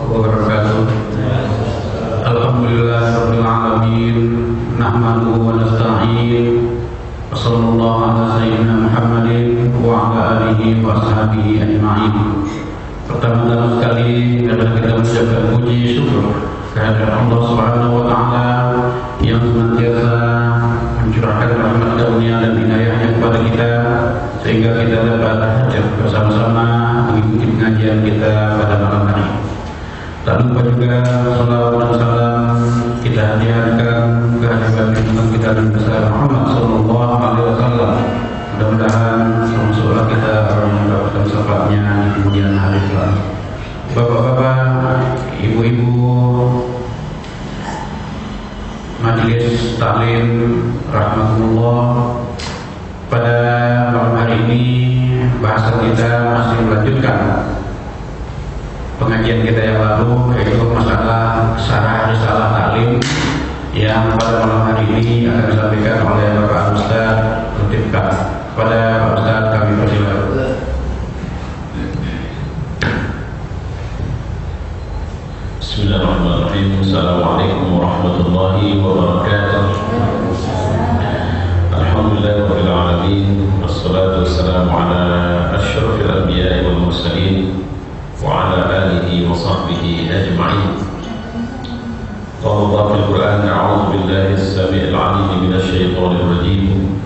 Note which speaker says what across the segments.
Speaker 1: wabarakatuh. Alhamdulillah rabbil alamin, nahmaduhu wa nasta'in, wa sallallahu ala sayyidina Muhammadin wa ala alihi wa ashabihi ajma'in. Pertama-tama sekali adalah kita mengucapkan puji syukur kehadirat Allah Subhanahu wa taala yang senantiasa mencurahkan rahmat karunia dan hidayahnya kepada kita sehingga kita dapat bersama-sama mengikuti pengajian kita pada malam hari. Tak lupa juga salawat dan salam kita hadiahkan kehadiran junjungan kita Nabi besar Muhammad sallallahu alaihi wasallam. Mudah-mudahan semua kita akan mendapatkan syafaatnya di kemudian hari kelak. Bapak-bapak, ibu-ibu, majelis taklim rahmatullah, pada malam hari ini bahasan kita masih melanjutkan pengajian kita yang lalu, yaitu masalah syarah risalah taklim yang pada malam hari ini akan disampaikan oleh Bapak Ustaz Lutifka. Pada Pak Ustaz kami persilakan.
Speaker 2: Bismillahirrahmanirrahim. Assalamualaikum warahmatullahi wabarakatuh. Alhamdulillahirabbil alamin, wassalatu wassalamu ala asyrafil anbiya'i wal mursalin wa ala alihi wa sahbihi ajma'in. Qala Allah fil Qur'an, a'udzu billahi as-sami'il 'alim minasy syaithanir rajim.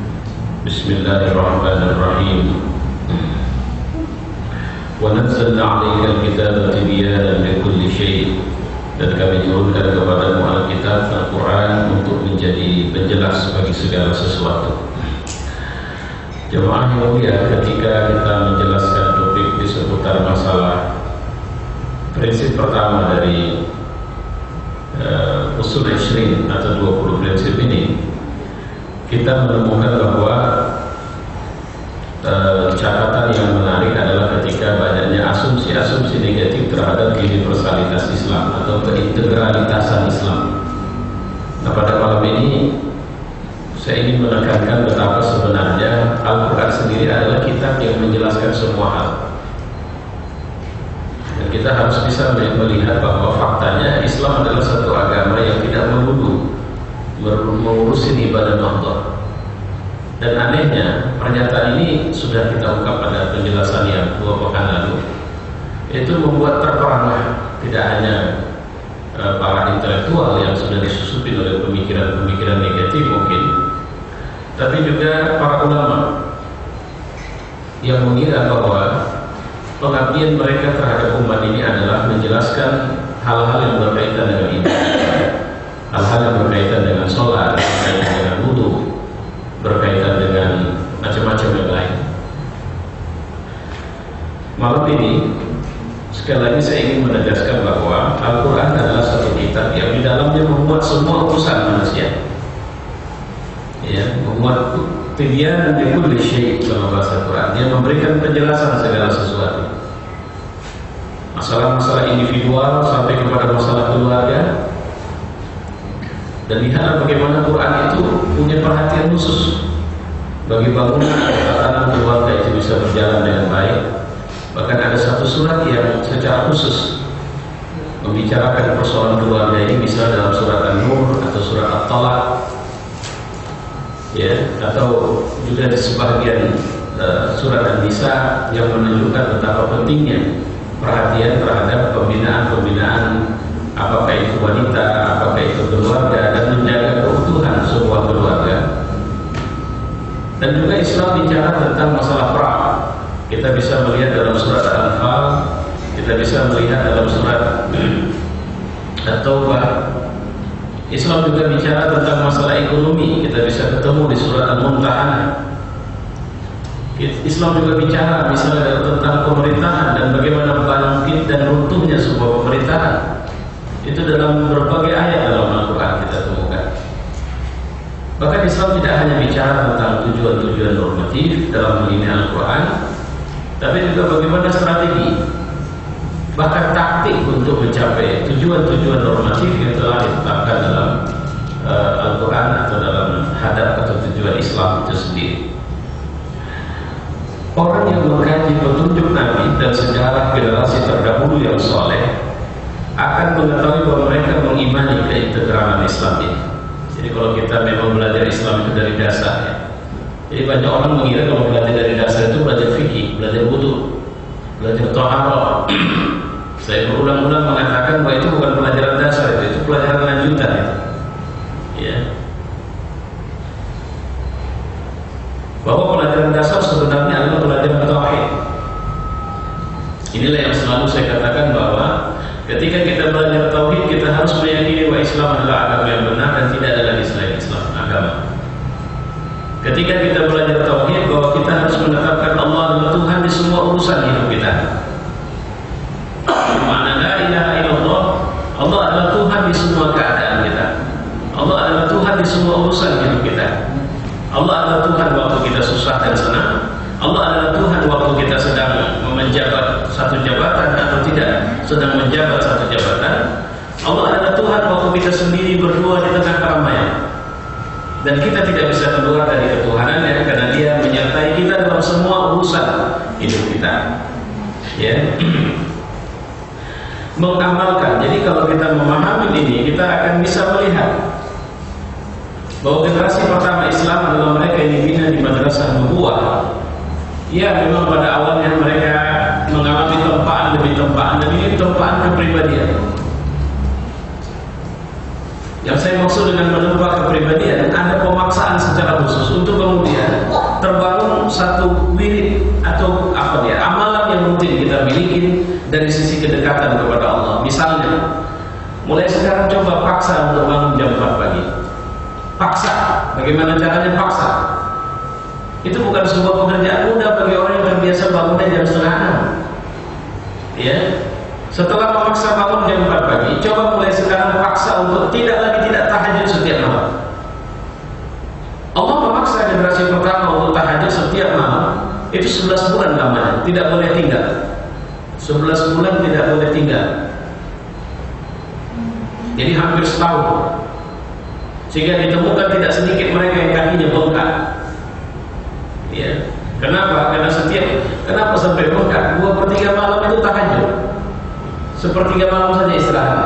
Speaker 2: Bismillahirrahmanirrahim. Wa nazzalna 'alaikal kitaba tibyanan likulli syai'. Dan kami turunkan kepadamu Alkitab Al-Quran untuk menjadi penjelas bagi segala sesuatu. Jemaah yang mulia, ketika kita menjelaskan topik di seputar masalah prinsip pertama dari usul 20 atau 20 prinsip ini, kita menemukan bahwa catatan yang menarik adalah ketika banyaknya asumsi-asumsi negatif terhadap universalitas Islam atau keintegralitasan Islam. Nah, pada malam ini saya ingin menekankan betapa sebenarnya Al-Quran sendiri adalah kitab yang menjelaskan semua hal. Dan kita harus bisa melihat bahwa faktanya Islam adalah satu agama yang tidak melulu mengurusin ibadah Allah. Dan anehnya, pernyataan ini sudah kita ungkap pada penjelasan yang 2 pekan lalu. Itu membuat terperangah tidak hanya para intelektual yang sudah disusupi oleh pemikiran-pemikiran negatif mungkin, tapi juga para ulama yang mengira bahwa pengabdian mereka terhadap umat ini adalah menjelaskan hal-hal yang berkaitan dengan ibadah, hal-hal yang berkaitan dengan sholat, berkaitan dengan wudu, berkaitan dengan macam-macam yang lain. Malam ini sekali lagi saya ingin menegaskan bahwa Al-Quran adalah satu kitab yang di dalamnya memuat semua urusan manusia. Ya, memuat tibyanan likulli syai' dalam bahasa Quran. Dia memberikan penjelasan segala sesuatu. Masalah-masalah individual sampai kepada masalah keluarga. Dan lihatlah bagaimana Quran itu punya perhatian khusus bagi bangunan tatanan keluarga itu bisa berjalan dengan baik. Bahkan ada satu surat yang secara khusus membicarakan persoalan keluarga ini, misalnya dalam surat An-Nur atau surat At-Talaq, ya, atau juga di sebagian surat An-Nisa yang menunjukkan betapa pentingnya perhatian terhadap pembinaan apakah itu wanita, apakah itu keluarga, dan menjaga keutuhan sebuah keluarga. Dan juga Islam bicara tentang masalah perang. Kita bisa melihat dalam surat Al-Anfal, kita bisa melihat dalam surat At-Taubah. Islam juga bicara tentang masalah ekonomi, kita bisa ketemu di surat Al-Mumtahanah. Islam juga bicara misalnya tentang pemerintahan dan bagaimana bangkit dan runtuhnya sebuah pemerintahan. Itu dalam berbagai ayat dalam Al-Quran kita temukan. Bahkan Islam tidak hanya bicara tentang tujuan-tujuan normatif dalam hal ini Al-Quran, tapi juga bagaimana strategi, bahkan taktik untuk mencapai tujuan-tujuan normatif yang telah ditetapkan dalam Al-Quran atau dalam hadaf atau tujuan Islam itu sendiri. orang yang mengkaji petunjuk Nabi dan sejarah generasi terdahulu yang soleh akan mengetahui bahwa mereka mengimani keintegralan Islam ini. Jadi kalau kita memang belajar Islam itu dari dasar ya. Jadi banyak orang mengira kalau belajar dari dasar itu belajar fikih, belajar wudu, belajar thaharah. Saya berulang-ulang mengatakan bahwa itu bukan pelajaran dasar, itu pelajaran lanjutan itu. Ya. Bahwa pelajaran dasar sebenarnya adalah pelajaran tauhid. Inilah yang selalu saya katakan bahwa ketika kita belajar tauhid, kita harus meyakini bahwa Islam adalah agama yang benar dan tidak ada lagi selain Islam agama. Ketika kita belajar tauhid, bahwa kita harus menetapkan Allah adalah Tuhan di semua urusan hidup kita. Mana la ilaha illallah, Allah adalah Tuhan di semua keadaan kita. Allah adalah Tuhan di semua urusan hidup kita. Allah adalah Tuhan waktu kita susah dan senang. Allah adalah Tuhan waktu kita sedang menjabat satu jabatan atau tidak sedang menjabat satu jabatan. Allah adalah Tuhan waktu kita sendiri berdua di tengah keramaian. Dan kita tidak bisa keluar dari ketuhanannya karena Dia menyertai kita dalam semua urusan hidup kita. Ya. Mengamalkan. Jadi kalau kita memahami ini, kita akan bisa melihat bahwa generasi pertama Islam adalah mereka yang dibina di madrasah nubuwah. Ya, memang pada awalnya mereka mengalami tempaan demi tempaan, dan ini tempaan kepribadian. Yang saya maksud dengan menempa kepribadian, ada pemaksaan secara khusus untuk kemudian terbangun satu wirid atau amalan yang rutin kita miliki dari sisi kedekatan kepada Allah. Misalnya, mulai sekarang coba paksa untuk bangun jam 4 pagi. Paksa, bagaimana caranya paksa? Itu bukan sebuah pekerjaan mudah bagi orang yang terbiasa bangunnya jam 5:30. Ya, setelah memaksa bangun jam 4 pagi, coba mulai sekarang paksa untuk tidak tahajud setiap malam. Allah memaksa generasi pertama untuk tahajud setiap malam. Itu 11 bulan lamanya, tidak boleh tinggal. 11 bulan tidak boleh tinggal. Jadi hampir setahun. Sehingga ditemukan tidak sedikit mereka yang kakinya bengkak. Ya. Kenapa? Kenapa sampai bengkak? 2/3 malam itu tahajud, 1/3 malam saja istirahat.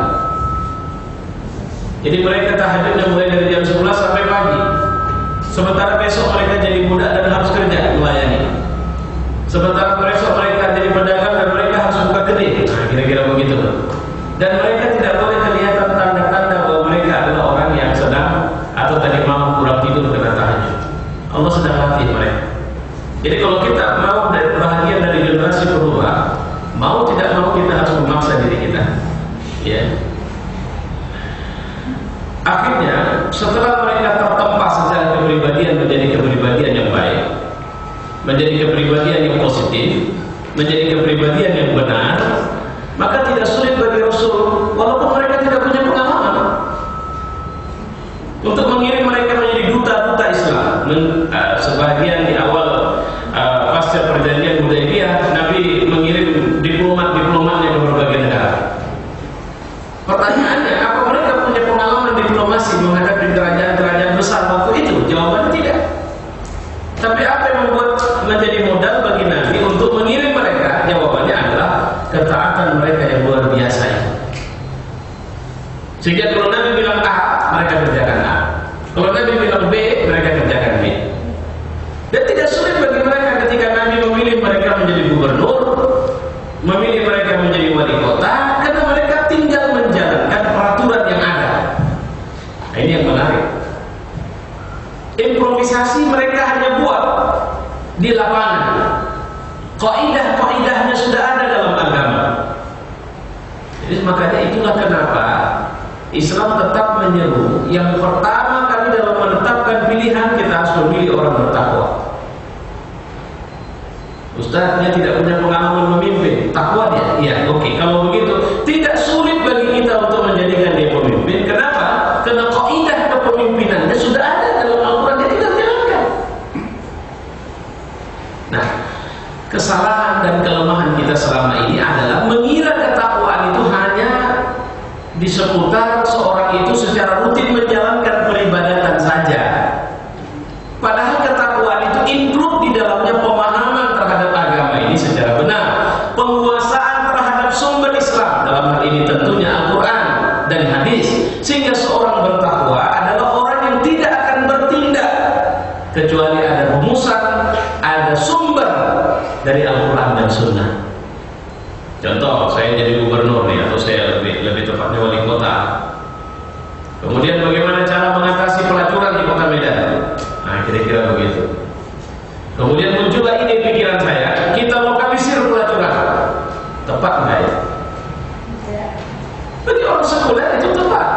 Speaker 2: Jadi mereka tahajudnya mulai dari jam 11 sampai pagi. Sementara besok mereka jadi budak dan harus kerja melayani. Sementara besok mereka jadi pedagang dan mereka harus buka kedai. Nah, kira-kira begitu. Dan mereka tidak boleh kelihatan tanda-tanda bahwa mereka adalah orang yang sedang atau tadi malam kurang tidur karena tahajud. Allah sedang latih mereka. Jadi kalau kita mau bahagian dari generasi kedua, mau tidak mau kita harus memaksa diri kita. Ya. Akhirnya setelah mereka tertempa secara kepribadian menjadi kepribadian yang baik, menjadi kepribadian yang positif, menjadi kepribadian yang benar, maka tidak sulit bagi Rasul, walaupun mereka tidak punya pengalaman, untuk mengirim mereka menjadi duta-duta Islam. Sebagian di awal pasca perjanjian Hudaybiyah, Nabi mengirim diplomat-diplomatnya ke berbagai negara. Pertanyaannya, apa mereka punya pengalaman diplomasi menghadapi kerajaan-kerajaan besar waktu itu? Jawabannya tidak. Tapi apa yang membuat menjadi modal bagi Nabi untuk mengirim mereka? Jawabannya adalah ketaatan mereka yang luar biasa itu. Sehingga kalau Nabi bilang A, mereka kerjakan A. Kalau Nabi bilang B, mereka kerjakan B. Dan tidak sulit bagi mereka ketika Nabi memilih mereka menjadi gubernur, memilih mereka menjadi wali kota, karena mereka tinggal menjalankan peraturan yang ada. Nah, ini yang menarik. Improvisasi mereka hanya buat di lapangan. Kaidah-kaidahnya sudah ada dalam agama. Jadi makanya itulah kenapa Islam tetap menyeru yang pertama kali dalam menetapkan pilihan, kita harus memilih orang bertakwa. Ustaznya tidak punya pengalaman memimpin, takwa dia? Iya, oke. Kalau begitu, tidak sulit bagi kita untuk menjadikan dia pemimpin. Kenapa? Karena kaidah kepemimpinannya sudah ada dalam Al-Quran, dia tinggal jalankan. Nah, kesalahan dan kelemahan kita selama ini adalah mengira ketakwaan itu hanya di seputar seorang itu secara rutin menjalankan peribadatan saja. Padahal ketakwaan itu include di dalamnya pemahaman terhadap menjadi gubernur nih, atau saya lebih tepatnya wali kota. Kemudian bagaimana cara mengatasi pelacuran di kota Medan? Nah, kira-kira begitu. Kemudian muncullah ide pikiran saya, kita lokalisir pelacuran. Tepat nggak ya? Bagi orang sekuler itu tepat.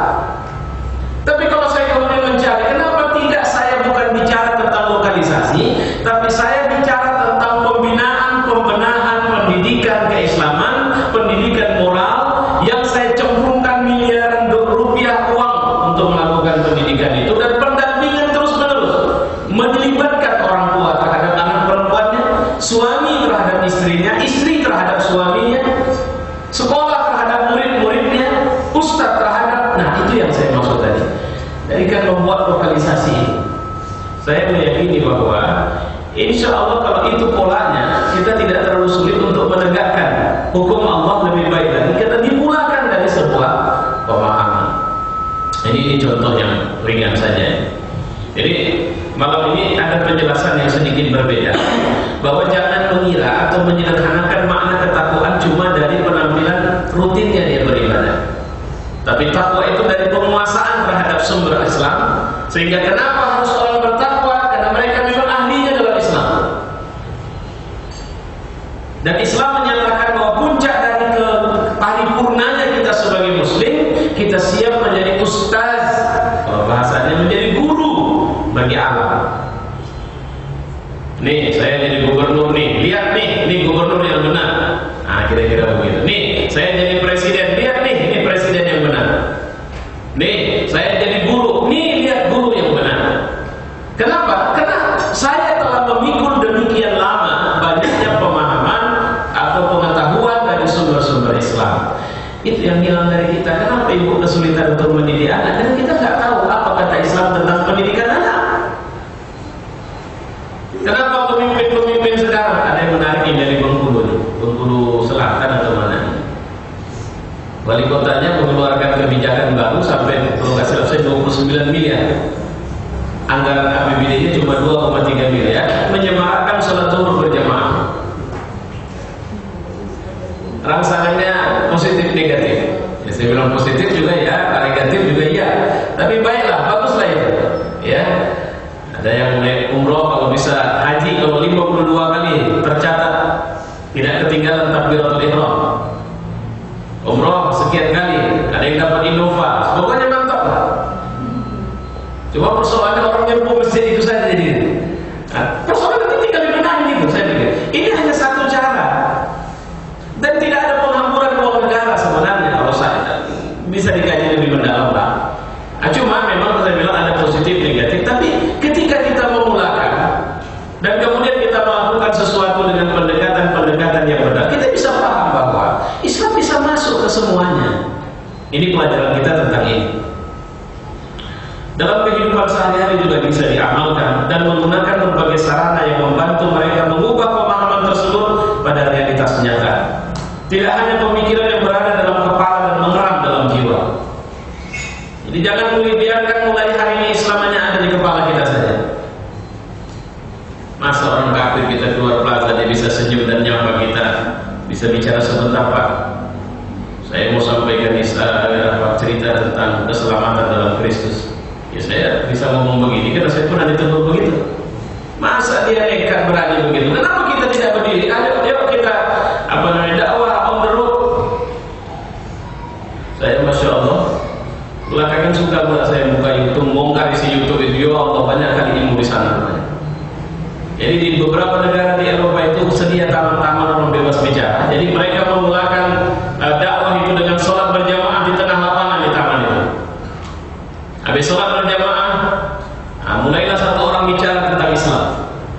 Speaker 2: Tapi kalau saya kemudian mencari, kenapa tidak saya bukan bicara tentang lokalisasi, tapi saya bicara tentang pembinaan, pembenahan, pendidikan keislaman, pendidikan moral, yang saya cemplungkan miliaran rupiah uang untuk melakukan pendidikan itu, dan pendampingan terus-menerus, melibatkan orang tua terhadap anak perempuannya, suami terhadap istrinya, istri terhadap suaminya, sekolah terhadap murid-muridnya, ustadz terhadap, nah itu yang saya maksud tadi. Jadi kan membuat lokalisasi ini, saya meyakini bahwa insya Allah kalau itu polanya, kita tidak terlalu sulit untuk menegakkan hukum Allah lebih baik lagi. Kita dimulakan dari sebuah pemahaman. Ini contoh yang ringan saja. Jadi malam ini ada penjelasan yang sedikit berbeda, bahwa jangan mengira atau menyederhanakan makna ketakwaan cuma dari penampilan rutinnya dia beribadah. Tapi takwa itu dari penguasaan terhadap sumber Islam. Sehingga kenapa harus orang bertakwa? Karena mereka memang ahlinya dalam Islam. Dan Islam menyatakan bahwa puncak dari paripurnanya kita sebagai muslim, kita siap menjadi ustaz, kalau bahasanya menjadi guru bagi alam. Nih, saya jadi gubernur nih, lihat nih, ini gubernur yang benar. Nah, kira-kira begitu. Nih, saya jadi presiden, lihat nih, ini presiden yang benar. Nih, saya jadi guru, nih lihat guru yang benar. Kenapa? Karena saya telah memikul demikian lama banyaknya pemahaman atau pengetahuan dari sumber-sumber Islam. Itu yang hilang dari kita. Kenapa ibu kesulitan untuk mendidik anak? Karena kita nggak tahu apa kata Islam tentang pendidikan anak. Kenapa pemimpin-pemimpin sekarang, ada yang menarik ini dari Bengkulu nih, Bengkulu Selatan atau mana nih, wali kotanya mengeluarkan kebijakan baru sampai kalau nggak salah 29 miliar, anggaran APBD-nya cuma 2,3 miliar, menyemarakkan sholat zuhur berjamaah. Rangsangannya positif negatif. Ya, saya bilang positif juga ya, negatif juga ya. Tapi baiklah, baguslah itu. Ya. Ada yang naik umroh kalau bisa haji kalau 52 kali tercatat, tidak ketinggalan takbiratul ihram. Umroh sekian kali, ada yang dapat Innova, pokoknya mantap lah. Cuma persoalannya orang nyerbu masjid itu saja jadi. Nah, persoalan itu tinggal dibenahi itu, saya pikir. Ini hanya satu cara, dan tidak ada penghamburan uang negara sebenarnya kalau saya bisa dikaji lebih mendalam lah. Nah, cuma memang saya bilang ada positif negatif, tapi ketika kita memulakan dan kemudian kita melakukan sesuatu dengan pendekatan yang benar, kita bisa paham bahwa Islam bisa masuk ke semuanya. Ini pelajaran kita tentang ini. Dalam kehidupan sehari-hari juga bisa diamalkan dan menggunakan berbagai sarana yang membantu mereka mengubah pemahaman tersebut pada realitas nyata. Tidak hanya pemikiran yang berada dalam kepala dan mengeram dalam jiwa. Jadi jangan biarkan mulai hari ini Islam hanya ada di kepala kita saja. Masa orang kafir kita keluar plaza dia bisa senyum dan nyapa kita, bisa bicara sebentar Pak. Saya mau sampaikan cerita tentang keselamatan dalam Kristus. Ya saya bisa ngomong begini karena saya pernah ditegur begitu. Masa dia nekat berani begitu? Kenapa kita tidak berdiri? Ayo kita dakwah on the road. Saya masya Allah. Belakangan suka pula saya buka YouTube, bongkar isi YouTube itu, ya Allah banyak kali ilmu di sana. Jadi di beberapa negara di Eropa itu sedia taman-taman orang bebas bicara. Jadi mereka memulakan dakwah itu dengan sholat berjamaah di tengah lapangan di taman itu. Habis sholat berjamaah, mulailah satu orang bicara tentang Islam.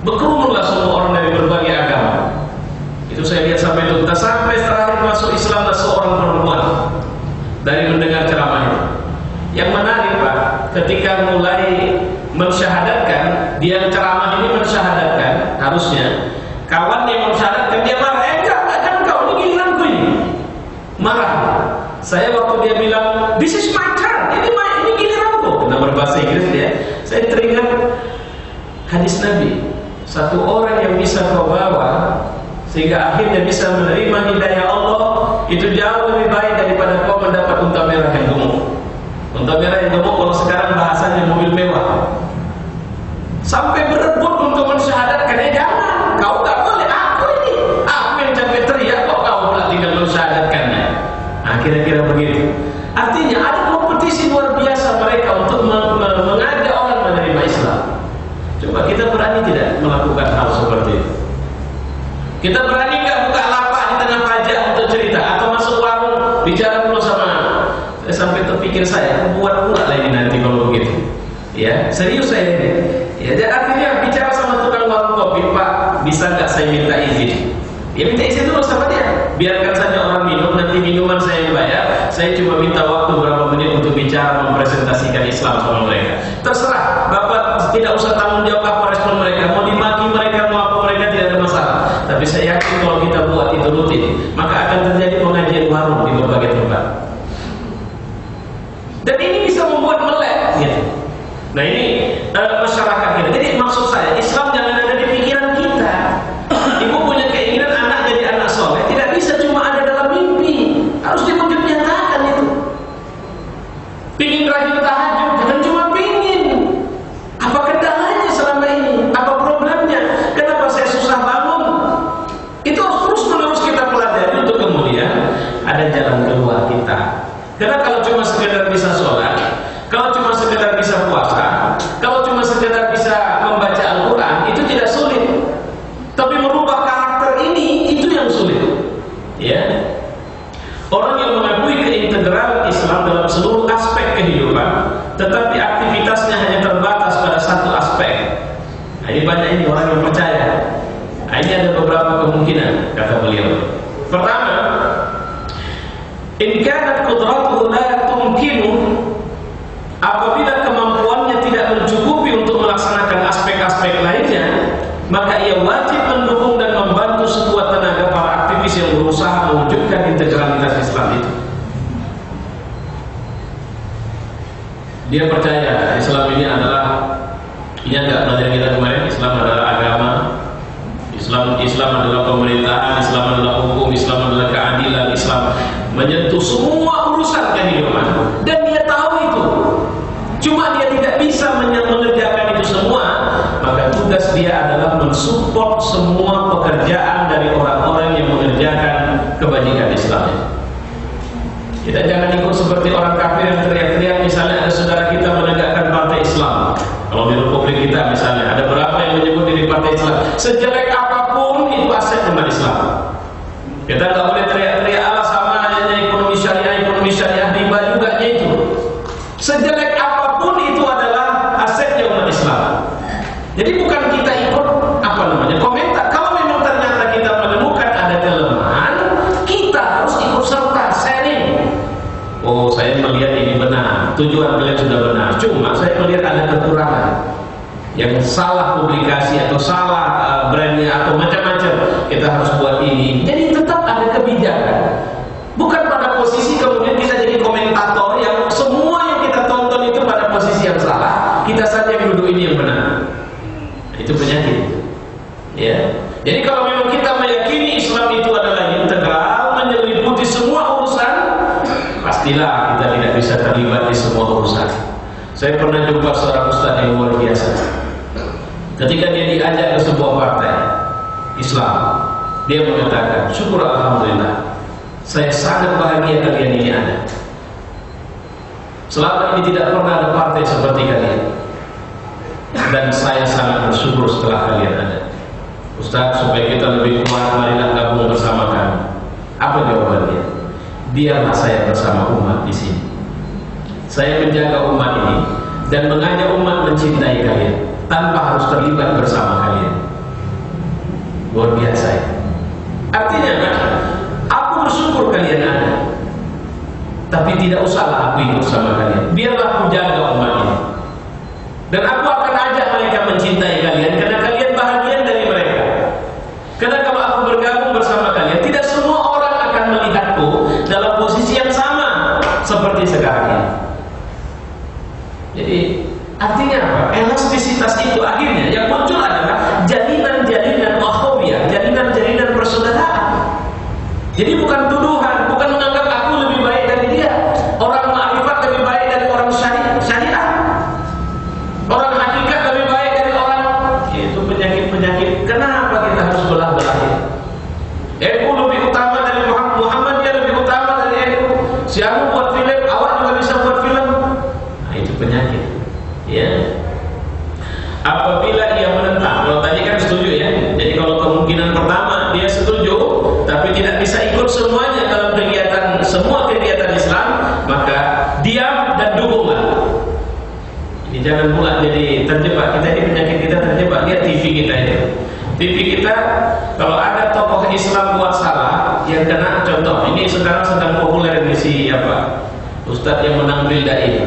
Speaker 2: Berkerumunlah semua orang dari berbagai agama. Itu saya lihat sampai tuntas, sampai terakhir masuk Islamlah seorang perempuan dari mendengar ceramah itu. Yang menarik Pak, ketika mulai mensyahadatkan, dia ceramah ini mensyahadatkan, harusnya kawan yang mensyahadatkan dia marah, enggak kan kau, ini giliranku ini. Marah. Saya waktu dia bilang, this is my turn, ini giliranku. Kita berbahasa Inggris dia. Saya teringat hadis Nabi, satu orang yang bisa kau bawa sehingga akhirnya bisa menerima hidayah Allah, itu jauh lebih baik daripada kau mendapat unta merah yang gemuk. Unta merah yang gemuk kalau sekarang bahasanya mobil mewah. Sampai berebut untuk mensyahadatkannya, jangan. Kau tak boleh, aku yang capek teriak kok kau pula tidak mensyahadatkannya. Nah, kira-kira begitu. Artinya ada kompetisi luar biasa mereka untuk mengajak orang menerima Islam. Coba kita berani tidak melakukan hal seperti itu? Kita berani nggak buka lapak di tengah pajak untuk cerita, atau masuk warung bicara dulu sama, sampai terpikir saya buat pula lagi nanti kalau begitu. Ya, serius saya ini. Ya, jadi artinya bicara sama tukang warung kopi, Pak, bisa nggak saya minta izin? Ya minta izin dulu sama dia. Biarkan saja orang minum, nanti minuman saya yang bayar. Saya cuma minta waktu berapa menit untuk bicara, mempresentasikan Islam sama mereka. Terserah, Bapak tidak usah tanggung jawab apa respon mereka. Mau dimaki mereka, mau apa mereka, tidak ada masalah. Tapi saya yakin kalau kita buat itu rutin, maka akan terjadi pengajian warung di berbagai tempat. Dan ini bisa membuat melek, gitu. Nah ini masyarakat kita. Jadi maksud saya, Islam jangan ada di pikiran kita. Ibu punya keinginan anak jadi anak soleh, tidak bisa cuma ada dalam mimpi, harus diwujud nyatakan itu. Pingin rajin tahajud, jangan cuma pingin. Apa kendalanya selama ini? Apa problemnya? Kenapa saya susah bangun? Itu harus terus menerus kita pelajari untuk kemudian ada jalan keluar kita. Karena kalau cuma sekedar bisa sholat, kalau cuma sekedar bisa puasa, kalau cuma sekedar bisa membaca Al-Quran, itu tidak sulit. Tapi merubah karakter ini, itu yang sulit. Ya, orang yang mengakui keintegralan Islam dalam seluruh aspek kehidupan, tetapi aktivitasnya hanya terbatas pada satu aspek. Nah, ini banyak ini orang yang percaya. Nah, ini ada beberapa kemungkinan, kata beliau. Pertama, in kanat qudratuhu la tumkinu, apabila kemampuannya tidak mencukupi untuk melaksanakan aspek-aspek lainnya, maka ia wajib mendukung dan membantu sekuat tenaga para aktivis yang berusaha mewujudkan integralitas Islam itu. Dia percaya Islam ini adalah, ini agak pelajaran kita kemarin, Islam adalah agama, Islam adalah pemerintahan, Islam adalah hukum, Islam adalah keadilan, Islam menyentuh semua urusan kehidupan. Dan dia tahu itu. Cuma dia tidak bisa mengerjakan itu semua, maka tugas dia adalah mensupport semua pekerjaan dari orang-orang yang mengerjakan kebajikan Islam. Kita jangan ikut seperti orang kafir yang teriak-teriak. Misalnya ada saudara kita menegakkan partai Islam. Kalau di republik kita misalnya ada berapa yang menyebut diri partai Islam, sejelek apapun itu aset umat Islam. Kita nggak boleh teriak-teriak ala sama aja ekonomi syariah riba juga itu. Sejelek apapun itu adalah asetnya umat Islam. Jadi bukan kita ikut komentar. Kalau memang ternyata kita menemukan ada kelemahan, kita harus ikut serta sharing. Oh, saya melihat ini benar, tujuan kalian sudah benar, cuma saya melihat ada kekurangan, yang salah publikasi atau salah brandnya atau macam-macam, kita harus buat ini. Jadi tetap ada kebijakan. Bukan pada posisi kemudian kita jadi komentator yang semua yang kita tonton itu pada posisi yang salah, kita saja yang duduk ini yang benar. Itu penyakit. Ya. Jadi kalau memang kita meyakini Islam itu adalah integral, menyeliputi semua urusan, pastilah kita tidak bisa terlibat di semua urusan. Saya pernah jumpa seorang ustaz yang luar biasa. Ketika dia diajak ke sebuah partai Islam, dia mengatakan, syukur alhamdulillah, saya sangat bahagia kalian ini ada. Selama ini tidak pernah ada partai seperti kalian, dan saya sangat bersyukur setelah kalian ada. Ustaz, supaya kita lebih kuat, marilah gabung bersama kami. Apa jawabannya? Biarlah saya bersama umat di sini. Saya menjaga umat ini dan mengajak umat mencintai kalian tanpa harus terlibat bersama kalian. Luar biasa ya. Artinya, aku bersyukur kalian ada, tapi tidak usahlah aku ikut sama kalian. Biarlah aku jaga umat ini, dan aku akan ajak mereka mencintai kalian karena kalian bahagian dari mereka. Karena kalau aku bergabung bersama kalian, tidak semua orang akan melihatku dalam posisi yang sama seperti sekarang ini. Jadi artinya apa? Elastisitas itu akhirnya yang muncul adalah jalinan-jalinan akhawiyah, jalinan-jalinan persaudaraan. Jadi bukan tuduhan, bukan si Anu buat film, awak juga bisa buat film. Nah, itu penyakit. Ya. Apabila ia menentang, kalau tadi kan setuju ya. Jadi kalau kemungkinan pertama dia setuju, tapi tidak bisa ikut semuanya dalam kegiatan, semua kegiatan Islam, maka diam dan dukunglah. Ini jangan pula jadi terjebak. Kita ini penyakit kita terjebak. Lihat TV kita ini. TV kita kalau ada tokoh Islam buat salah, yang kena contoh. Ini sekarang sedang populer di si apa? Ustadz yang menang Bildai,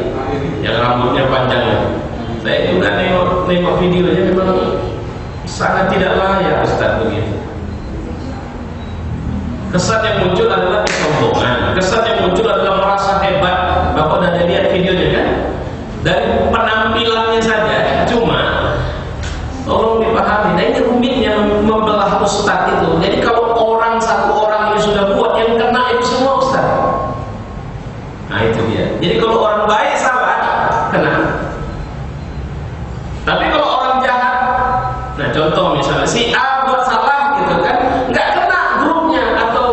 Speaker 2: yang rambutnya panjang. Saya juga nengok videonya, memang sangat tidak layak Ustadz begitu. Kesan yang muncul adalah kesombongan. Kesan yang muncul adalah merasa hebat. Bapak udah ada lihat videonya kan? Dari penampilannya saja, cuma tolong dipahami. Nah, ini rumitnya membelah Ustadz itu. Jadi kalau satu orang ini sudah buat, yang kena itu semua Ustadz. Nah itu dia. Jadi kalau orang baik salah, kena. Tapi kalau orang jahat, nah contoh misalnya si A buat salah gitu kan, nggak kena grupnya atau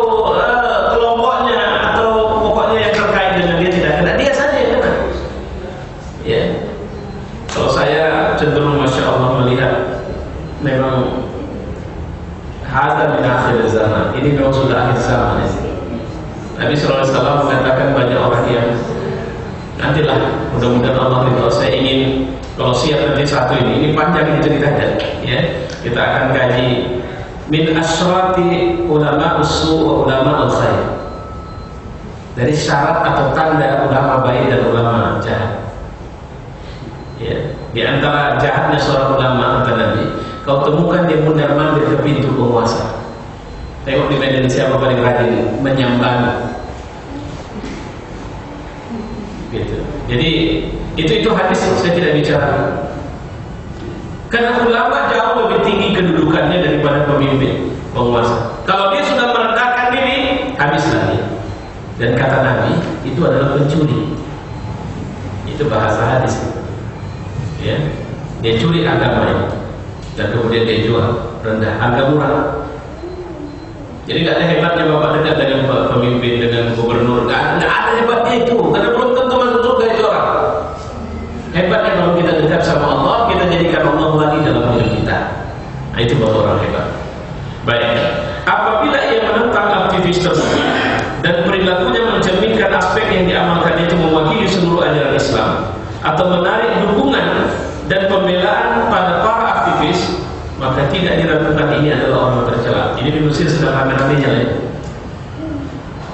Speaker 2: kelompoknya atau pokoknya yang terkait dengan dia tidak kena, dia saja yang kena. Ya, kalau saya cenderung masya Allah melihat memang hadza min akhir zaman. Ini memang sudah akhir zaman. Nabi sallallahu alaihi wasallam mengatakan banyak orang yang nantilah mudah-mudahan Allah ridho. Saya ingin kalau siap nanti satu ini panjang ini ceritanya ya. Kita akan kaji min asyrati ulama usu wa ulama al-khair. Dari syarat atau tanda ulama baik dan ulama jahat. Ya, di antara jahatnya seorang ulama kata Nabi, kau temukan dia mundar-mandir ke pintu penguasa. Tengok di media siapa paling rajin menyambangi. Gitu. Jadi itu hadis saya tidak bicara. Karena ulama jauh lebih tinggi kedudukannya daripada pemimpin penguasa. Kalau dia sudah merendahkan diri, habislah dia. Dan kata Nabi, itu adalah pencuri. Itu bahasa hadis. Ya, dia curi agamanya dan kemudian dia jual rendah, harga murah. Jadi tidak ada hebatnya bapak dekat dengan pemimpin, dengan gubernur, nggak ada hebatnya itu, karena belum tentu masuk surga itu orang. Hebatnya kalau kita dekat sama Allah, kita jadikan Allah wali dalam hidup kita. Nah, itu baru orang hebat. Baik, apabila ia menentang aktivis tersebut dan perilakunya mencerminkan aspek yang diamalkan itu mewakili seluruh ajaran Islam, atau menarik dukungan dan pembelaan pada para aktivis, maka tidak diragukan ini adalah orang tercela. Ini di Mesir sedang rame-ramenya ya.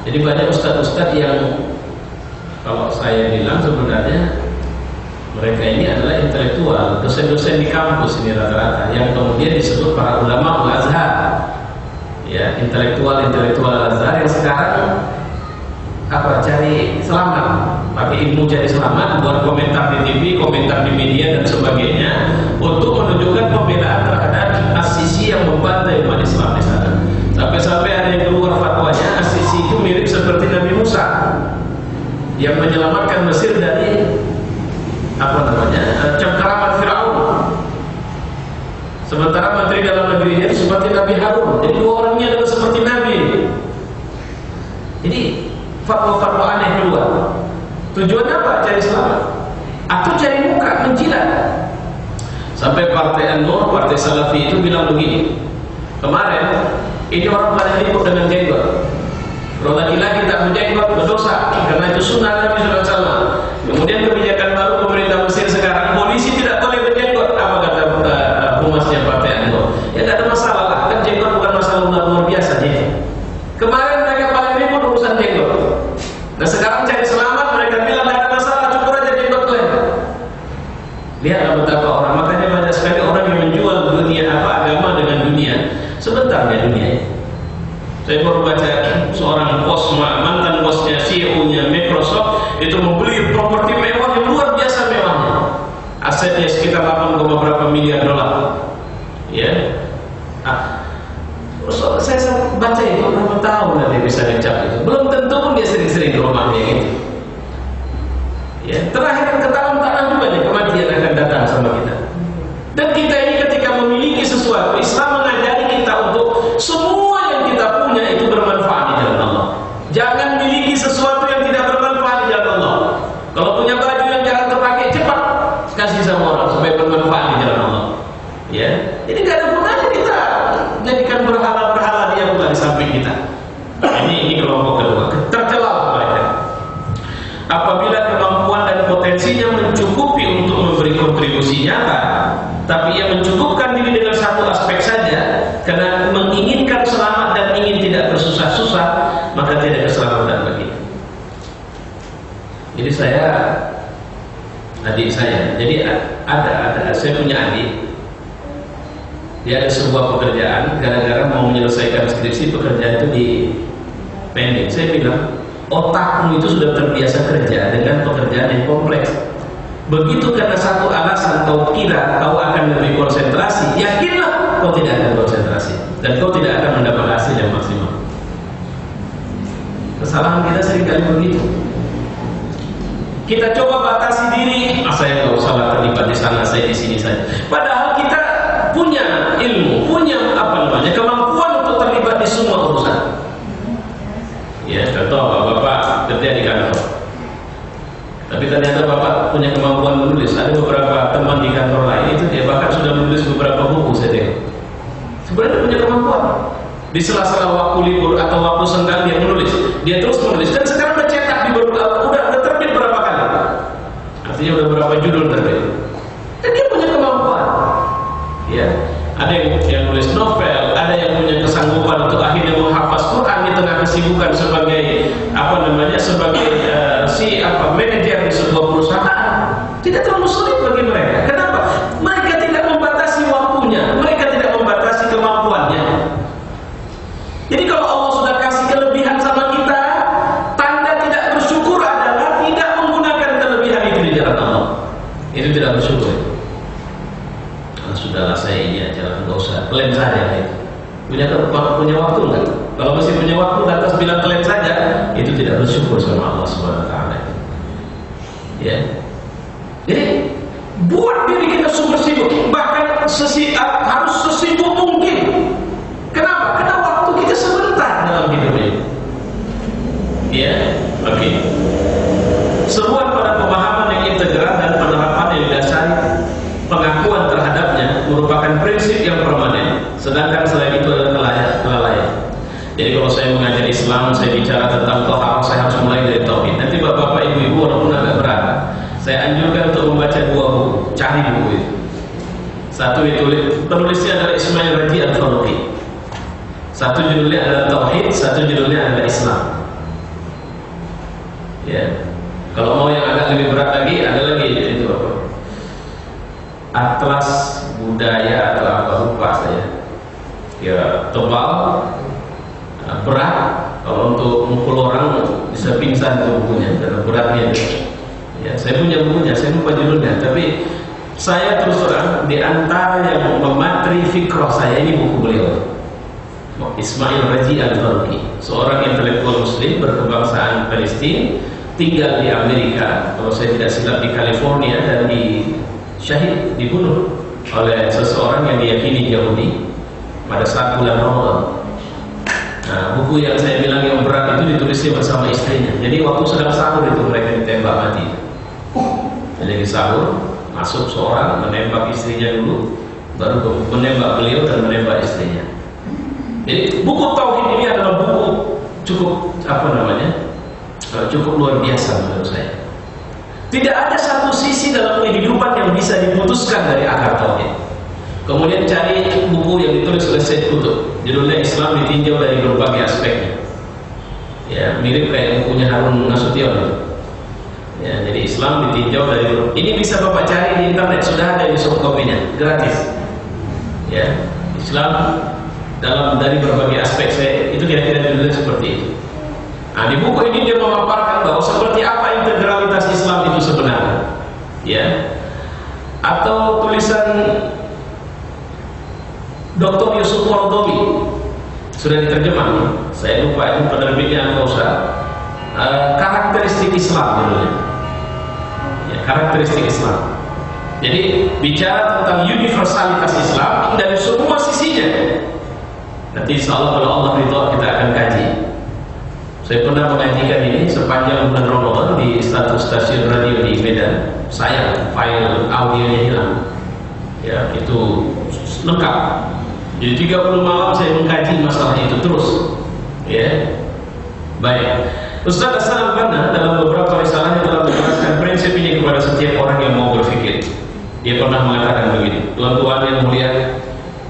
Speaker 2: Jadi banyak ustadz-ustadz yang kalau saya bilang sebenarnya mereka ini adalah intelektual, dosen-dosen di kampus ini rata-rata, yang kemudian disebut para ulama Al-Azhar. Ya, intelektual Al-Azhar yang sekarang cari selamat, pakai ilmu cari selamat, buat komentar di TV, komentar di media dan sebagainya untuk menunjukkan pembelaan terhadap As-Sisi yang membantai umat Islam di sana. Sampai-sampai ada yang keluar fatwanya As-Sisi itu mirip seperti Nabi Musa yang menyelamatkan Mesir dari cengkeraman Firaun. Sementara menteri dalam negerinya seperti Nabi Harun. Jadi dua orang ini adalah seperti Nabi. Jadi fatwa-fatwa aneh keluar. Tujuannya apa? Cari selamat atau cari muka, menjilat. Sampai Partai An-Nur, Partai Salafi itu bilang begini, kemarin ini orang pada ribut dengan jenggot. Kalau laki-laki tak berjenggot berdosa, karena itu sunnah Nabi SAW. Kemudian kebijakan baru pemerintah Mesir sekarang, polisi tidak boleh berjenggot. Apa kata humasnya Partai An-Nur? Ya tidak ada masalah lah, kan jenggot bukan masalah luar biasa. Kemarin mereka paling ribut urusan jenggot. Nah sekarang cari selamat, mereka bilang tidak ada masalah, cukur aja jenggot kalian. Lihatlah betapa orang, makanya banyak sekali orang yang menjual dunia agama dengan dunia. Sebentar ya dunia. Saya baru baca seorang bos, mantan bosnya CEO-nya Microsoft itu membeli properti mewah yang luar biasa mewahnya. Asetnya sekitar 8, berapa miliar dolar. Ya. Saya baca itu berapa tahun nanti bisa mencapai itu. Belum tentu pun dia sering-sering ke rumahnya gitu. Ya, terakhir ketahuan tanah juga nih, kematian akan datang sama kita. Dan kita ini ketika memiliki sesuatu, Islam mengajari kita untuk semua yang kita punya itu bermanfaat di dalam Allah. Jangan miliki sesuatu yang tidak bermanfaat. Apabila kemampuan dan potensinya mencukupi untuk memberi kontribusi nyata, tapi ia mencukupkan diri dengan satu aspek saja, karena menginginkan selamat dan ingin tidak bersusah-susah, maka tidak keselamatan bagi. Jadi adik saya, jadi ada saya punya adik, dia ada sebuah pekerjaan, gara-gara mau menyelesaikan skripsi, pekerjaan itu di pending. Saya bilang, otakmu itu sudah terbiasa kerja dengan pekerjaan yang kompleks. Begitu karena satu alasan kau kira kau akan lebih konsentrasi, yakinlah kau tidak akan konsentrasi dan kau tidak akan mendapat hasil yang maksimal. Kesalahan kita seringkali begitu. Kita coba batasi diri, saya nggak usah terlibat di sana, saya di sini saja. Padahal kita punya ilmu, punya kemampuan untuk terlibat di semua urusan. Ya, contoh bapak kerja di kantor, tapi ternyata bapak punya kemampuan menulis. Ada beberapa teman di kantor lain itu dia bahkan sudah menulis beberapa buku. Saya tengok sebenarnya punya kemampuan. Di sela-sela waktu libur atau waktu senggang dia menulis, dia terus menulis. Dan sekarang udah cetak di udah terbit berapa kali? Artinya udah berapa judul terbit. Dan dia punya kemampuan. Ya, ada yang nulis novel, ada yang punya kesanggupan untuk akhirnya menghafaz Quran di tengah kesibukan sebagai sebagai manajer di sebuah perusahaan. Tidak terlalu sulit bagi mereka. Kenapa? Mereka tidak membatasi waktunya, mereka tidak membatasi kemampuannya. Jadi kalau Allah sudah kasih kelebihan sama kita, tanda tidak bersyukur adalah tidak menggunakan kelebihan itu di jalan Allah. Itu tidak bersyukur. Sudahlah, saya ini aja, nggak usah klaim saja. Punya waktu nggak? Kalau masih punya waktu, atas bilang klaim saja, itu tidak bersyukur sama Allah Subhanahu Wa Taala. Ya, jadi buat diri kita super sibuk, bahkan harus sesibuk mungkin. Kenapa? Karena waktu kita sebentar dalam hidup ini. Ya, oke. Seruan pada pemahaman yang integral dan penerapan yang didasari pengakuan terhadapnya merupakan prinsip yang permanen, sedangkan selain itu adalah kelalaian. Jadi kalau saya mengajar Islam, saya bicara tentang tauhid, saya harus mulai dari tauhid. Nanti bapak-bapak, ibu-ibu, walaupun agak berat, saya anjurkan untuk membaca dua buku, cari buku itu. Satu itu penulisnya adalah Ismail Raji Al-Faruqi. Satu judulnya adalah Tauhid, satu judulnya adalah Islam. Ya, kalau mau yang agak lebih berat lagi, ada lagi itu apa? Atlas budaya atau apa, lupa saya. Ya, tebal, berat. Kalau untuk mukul orang bisa pingsan itu bukunya karena beratnya. Ya, saya punya bukunya, saya lupa judulnya. Tapi saya terus terang di antara yang mematri fikrah saya ini buku beliau, Ismail Raji Al-Faruqi, seorang intelektual Muslim berkebangsaan Palestina, tinggal di Amerika. Kalau saya tidak silap di California, dan syahid dibunuh oleh seseorang yang diyakini Yahudi pada saat bulan Ramadan. Nah, buku yang saya bilang yang berat itu ditulisnya bersama istrinya. Jadi waktu sedang sahur itu mereka ditembak mati. Jadi sahur, masuk seorang menembak istrinya dulu, baru menembak beliau dan menembak istrinya. Jadi buku tauhid ini adalah buku cukup cukup luar biasa menurut saya. Tidak ada satu sisi dalam kehidupan yang bisa diputuskan dari akar tauhid. Kemudian cari buku yang ditulis oleh Syed Qutb, judulnya Islam ditinjau dari berbagai aspeknya. Ya, mirip kayak bukunya Harun Nasution. Ya, jadi Islam ditinjau dari ini bisa Bapak cari di internet, sudah ada di soft copy-nya, gratis. Ya, Islam dari berbagai aspek, itu kira-kira judulnya seperti itu. Nah, di buku ini dia memaparkan bahwa seperti apa integralitas Islam itu sebenarnya. Ya. Atau tulisan Dr. Yusuf Wardowi sudah diterjemah, saya lupa itu penerbitnya atau usah. Karakteristik Islam dulunya. Ya, karakteristik Islam. Jadi bicara tentang universalitas Islam dari semua sisinya. Nanti insyaallah kalau Allah ridho kita akan kaji. Saya pernah mengajikan ini sepanjang bulan Ramadan di stasiun radio di Medan. Sayang file audionya hilang. Ya, itu lengkap. Jadi 30 malam saya mengkaji masalah itu terus. Ya. Baik. Ustaz Hasan Al-Banna dalam beberapa risalahnya Dia pernah mengatakan begini, tuan-tuan yang mulia,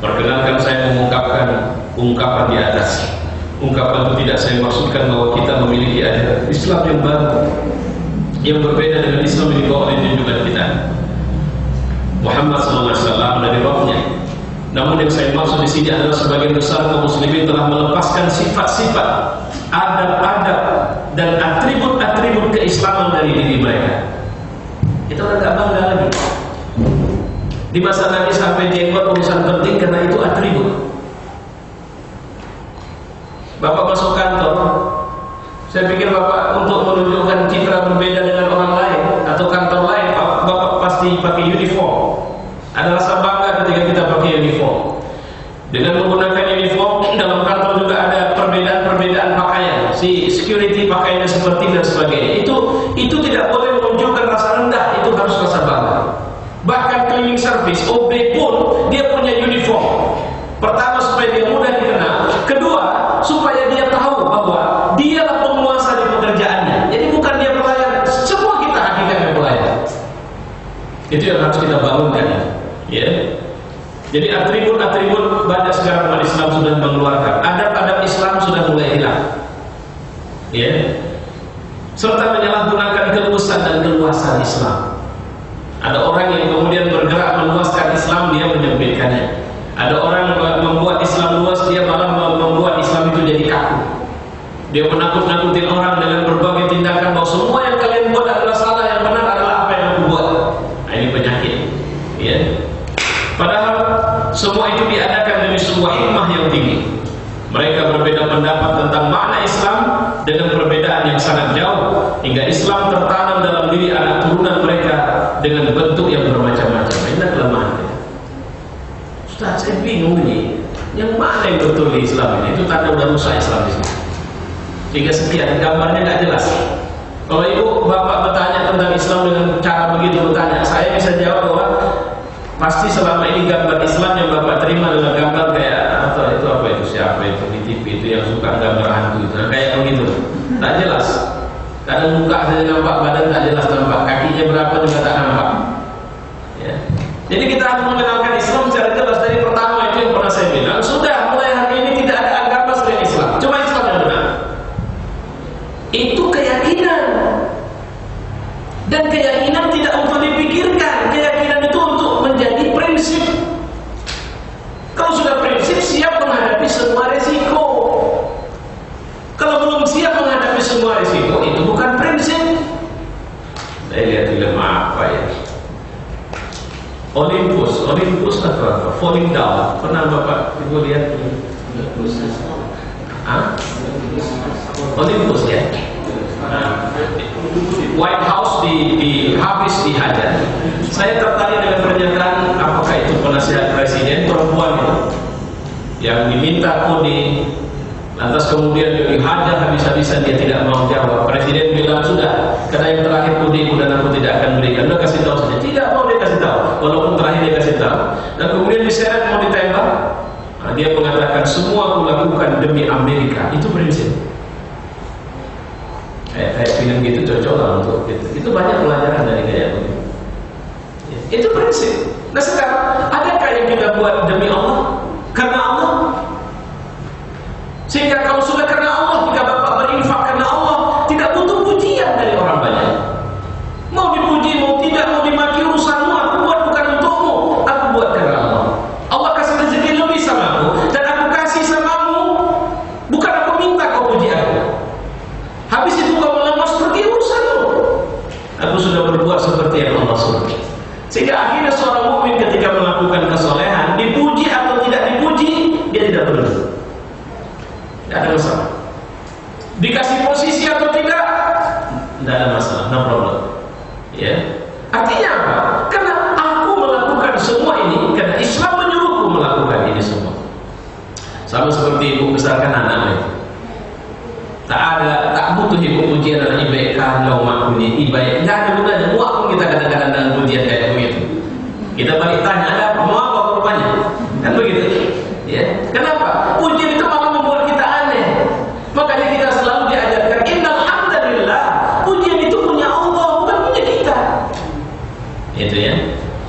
Speaker 2: perkenankan saya mengungkapkan ungkapan di atas. Ungkapan itu tidak saya maksudkan bahwa kita memiliki ajaran Islam yang baru, yang berbeda dengan Islam yang dibawa oleh junjungan kita Muhammad SAW dari Rabbnya. Namun yang saya maksud di sini adalah sebagian besar kaum muslimin telah melepaskan sifat-sifat, adab-adab dan atribut-atribut keislaman dari diri mereka. Itu orang tak bangga lagi. Di masa Nabi sampai jenggot urusan penting karena itu atribut. Bapak masuk kantor, saya pikir Bapak untuk menunjukkan citra berbeda dengan orang lain atau kantor lain, Bapak pasti pakai uniform. Ada rasa bangga ketika kita pakai uniform. Dengan menggunakan uniform, dalam kantor juga ada perbedaan-perbedaan pakaian. Si security pakaiannya seperti dan sebagainya. Itu tidak boleh menunjukkan rasa rendah, itu harus rasa bangga. Bahkan cleaning service, OB pun dia punya uniform. Pertama supaya dia mudah dikenal, kedua supaya dia tahu bahwa dialah penguasa di pekerjaannya. Jadi bukan dia pelayan, semua kita hakikatnya pelayan. Itu yang harus kita bangunkan, ya. Jadi atribut-atribut banyak sekarang umat Islam sudah mengeluarkan. Adab-adab Islam sudah mulai hilang, ya. Serta menyalahgunakan keluasan dan keluasan Islam. Ada orang yang kemudian bergerak meluaskan Islam, dia menyempitkannya. Ada orang membuat Islam luas, dia malah membuat Islam itu jadi kaku. Dia menakut-nakutin orang dengan berbagai tindakan bahwa semua yang kalian buat adalah salah, yang benar adalah apa yang aku buat. Nah, ini penyakit, ya. Padahal semua itu diadakan demi sebuah hikmah yang tinggi. Mereka berbeda pendapat tentang makna Islam dengan perbedaan yang sangat jauh, hingga Islam tertanam dalam diri anak turunan mereka dengan bentuk yang bermacam-macam. Inilah kelemahan. Ustaz, saya bingung nih, yang mana yang betul di Islam ini? Itu tanda udah rusak Islam di sini. Jika sekian, gambarnya nggak jelas. Kalau ibu bapak bertanya tentang Islam dengan cara begitu bertanya, saya bisa jawab bahwa pasti selama ini gambar Islam yang bapak terima adalah gambar kayak atau itu apa itu, siapa itu di TV itu yang suka gambar hantu itu, kayak begitu, tak jelas. Kadang muka saja nampak, badan tak jelas nampak, kakinya berapa juga tak nampak, ya. Jadi kita harus mengenalkan Islam secara jelas. Dari pertama itu yang pernah saya bilang, sudah mulai hari ini tidak ada agama selain Islam, cuma Islam yang benar. Itu keyakinan, dan keyakinan tidak untuk dipikirkan. Keyakinan itu untuk menjadi prinsip. Kalau sudah prinsip, siap menghadapi semua resiko. Kalau belum siap menghadapi semua resiko, itu bukan prinsip. Saya lihat film apa ya, Olympus apa? Falling Down. Pernah Bapak Ibu lihat? Olympus ya. White House habis dihajar. Saya tertarik dengan pernyataan apakah itu penasihat presiden perempuan itu yang diminta kode, lantas kemudian dia dihajar habis-habisan, dia tidak mau jawab. Presiden bilang sudah, karena yang terakhir kode dan aku tidak akan berikan. Udah kasih tahu saja. Tidak mau dia kasih tahu, walaupun terakhir dia kasih tahu. Dan kemudian diseret mau ditembak. Nah, dia mengatakan semua aku lakukan demi Amerika. Itu prinsip. Kayak film gitu cocok lah untuk gitu. Itu banyak pelajaran dari kayak begitu. Itu prinsip. Nah sekarang, adakah yang kita buat demi Allah? Karena Allah? Sehingga kalau sudah karena Allah, jika Bapak berinfak karena Allah, tidak butuh pujian dari orang banyak. Mau dipuji, mau tidak, mau dimaki urusanmu, aku buat bukan untukmu, aku buat karena Allah. Allah kasih rezeki lebih sama aku, dan aku kasih samamu, bukan aku minta kau puji aku. Habis itu kau melemas, pergi urusanmu. Aku sudah berbuat seperti yang Allah suruh. Sehingga akhirnya seorang mukmin ketika melakukan kesolehan, dipuji atau tidak dipuji, dia tidak peduli. Tidak ada masalah. Dikasih posisi atau tidak, tidak ada masalah, no problem. Ya, artinya apa? Karena aku melakukan semua ini karena Islam menyuruhku melakukan ini semua. Sama seperti ibu besarkan anaknya. Tak butuh ibu pujian anak ibaik kalau makuni ibaik. Tidak ada gunanya. Muak pun kita kadang-kadang dengan pujian kayak begitu. Kita balik tanya, ada apa? Mau apa rupanya? Kan begitu. Ya. Kenapa? Pujian itu malah membuat kita aneh. Makanya kita selalu diajarkan innal hamdalillah. Pujian itu punya Allah, bukan punya kita. Itu ya.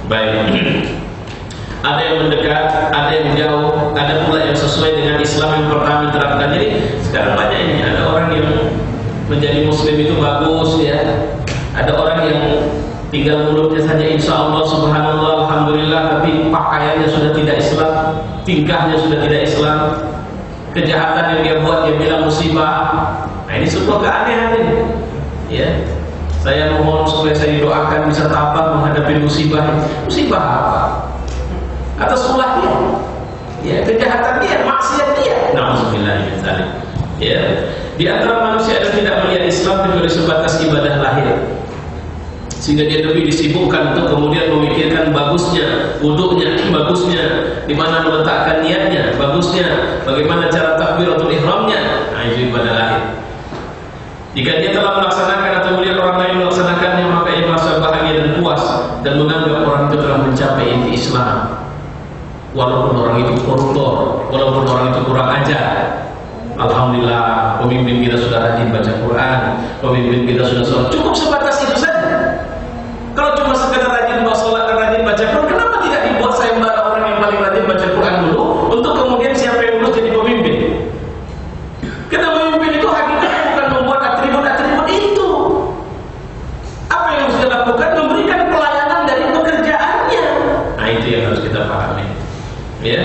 Speaker 2: Baik. Ada yang mendekat, ada yang jauh, ada pula yang sesuai dengan Islam yang pertama diterapkan. Jadi sekarang banyak ini, ada orang yang menjadi Muslim itu bagus ya, ada orang yang tinggal mulutnya saja insya Allah, subhanallah, alhamdulillah, tapi pakaiannya sudah tidak Islam, tingkahnya sudah tidak Islam, kejahatan yang dia buat dia bilang musibah. Nah ini sebuah keanehan ini. Ya, saya mohon supaya saya didoakan bisa tabah menghadapi musibah. Musibah apa? Atas ulahnya, ya, kejahatan dia, maksiat dia. Nauzubillah min dzalik. Ya, di antara manusia yang tidak melihat Islam kecuali sebatas ibadah lahir, sehingga dia lebih disibukkan untuk kemudian memikirkan bagusnya wudunya, bagusnya di mana meletakkan niatnya, bagusnya bagaimana cara takbiratul ihramnya. Nah, itu ibadah lahir. Jika dia telah melaksanakan atau melihat orang lain melaksanakannya, maka ia merasa bahagia dan puas dan menganggap orang itu telah mencapai inti Islam. Walaupun orang itu koruptor, walaupun orang itu kurang ajar, alhamdulillah pemimpin kita sudah rajin baca Quran, pemimpin kita sudah sholat. Cukup sebatas itu saja. Kalau cuma sekedar rajin sholat dan rajin baca Quran, kenapa tidak dibuat sayembara orang yang paling rajin baca Quran dulu, untuk kemudian siapa yang lulus jadi pemimpin? Karena pemimpin itu hakikatnya bukan membuat atribut-atribut itu. Apa yang harus dilakukan? Memberikan pelayanan dari pekerjaannya. Nah itu yang harus kita pahami. Ya,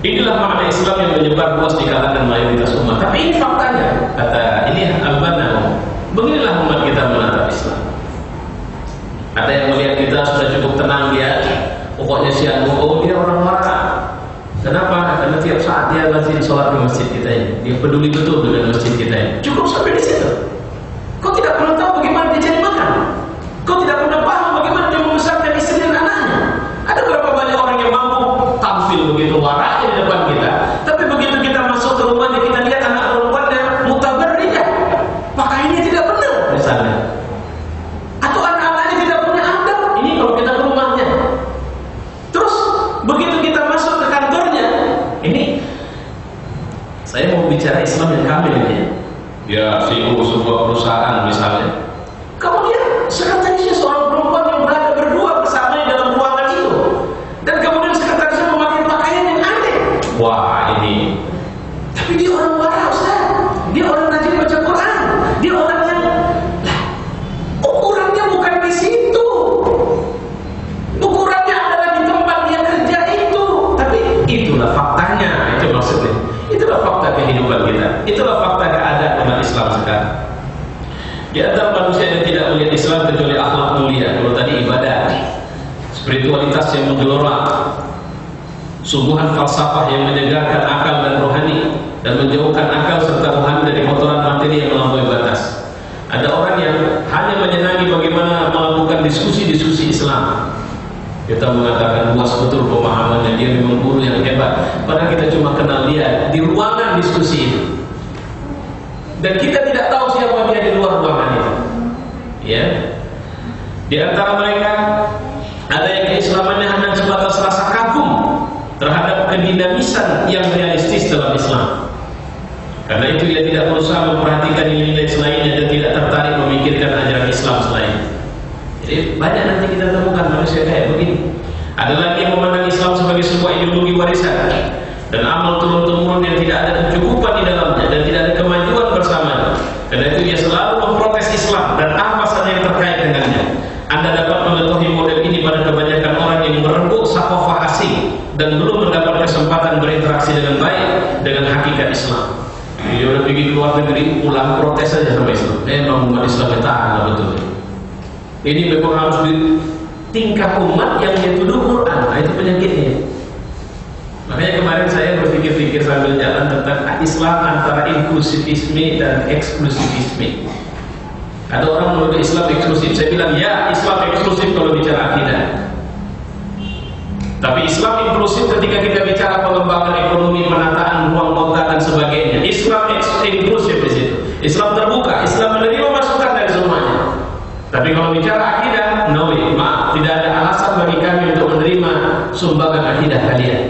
Speaker 2: inilah makna Islam yang menyebar luas di kalangan mayoritas umat. Tapi ini faktanya, kata ini Al-Banna, beginilah umat kita menatap Islam. Ada yang melihat kita sudah cukup tenang dia, pokoknya si Anu, dia orang marah. Kenapa? Karena tiap saat dia rajin sholat di masjid kita ini, dia peduli betul dengan masjid kita ini. Cukup sampai di situ. Kau tidak pernah tahu bagaimana dia cari makan. Kau tidak pernah paham bagaimana dia membesarkan istri dan anaknya. Ada berapa banyak orang yang mampu tampil begitu waraknya di depan kita, tapi begitu kita masuk ke rumahnya, kita lihat anak perempuannya mutabarrijah, pakaiannya tidak benar misalnya, atau anak-anaknya tidak punya adab. Ini kalau kita ke rumahnya. Terus begitu kita masuk ke kantornya, ini saya mau bicara Islam yang kamil ini. Ya, CEO sebuah perusahaan misalnya, kemudian sekretarisnya seorang perempuan yang berada berdua bersamanya dalam ruangan itu, dan kemudian sekretarisnya memakai pakaian yang aneh. Wah ini, tapi dia orang waras, Ustaz. Dia orang rajin baca Quran, dia orang yang lah, ukurannya bukan di situ, ukurannya adalah di tempat dia kerja itu. Tapi itulah faktanya, itu maksudnya. Itulah fakta kehidupan kita, itulah fakta keadaan umat Islam sekarang. Di antara manusia yang tidak melihat Islam kecuali akhlak mulia. Kalau tadi ibadah, spiritualitas yang menggelora, sungguhan falsafah yang menyegarkan akal dan rohani, dan menjauhkan akal serta rohani dari kotoran materi yang melampaui batas. Ada orang yang hanya menyenangi bagaimana melakukan diskusi-diskusi Islam. Kita mengatakan luas betul pemahamannya, dia memang guru yang hebat. Padahal kita cuma kenal dia di ruangan diskusi itu, dan kita tidak tahu siapa dia di luar ruangan itu. Ya, di antara mereka ada yang keislamannya hanya sebatas rasa kagum terhadap kedinamisan yang realistis dalam Islam. Karena itu ia tidak berusaha memperhatikan nilai-nilai selainnya dan tidak tertarik memikirkan ajaran Islam selain. Jadi banyak nanti kita temukan manusia kayak begini. Ada lagi yang memandang Islam sebagai sebuah ideologi warisan dan amal turun-temurun yang tidak ada kecukupan di dalamnya dan tidak ada kemajuan bersamanya. Karena itu ia selalu memprotes Islam dan apa saja yang terkait dengannya. Anda dapat mengetahui model ini pada kebanyakan orang yang merengkuh sakofah asing dan belum mendapat kesempatan berinteraksi dengan baik dengan hakikat Islam. Dia udah pergi ke luar negeri, pulang protes saja sama Islam. Memang umat Islam kita betul. Ini memang harus di tingkah umat yang dituduh Quran. Nah, itu penyakitnya. Makanya kemarin saya berpikir-pikir sambil jalan tentang Islam antara inklusivisme dan eksklusivisme. Ada orang menuduh Islam eksklusif. Saya bilang ya, Islam eksklusif kalau bicara akidah. Tapi Islam inklusif ketika kita bicara pengembangan ekonomi, penataan ruang kota dan sebagainya. Islam inklusif di situ. Islam terbuka, Islam menerima masukan dari semuanya. Tapi kalau bicara akidah, no way, maaf, tidak ada alasan bagi kami untuk menerima sumbangan akidah kalian.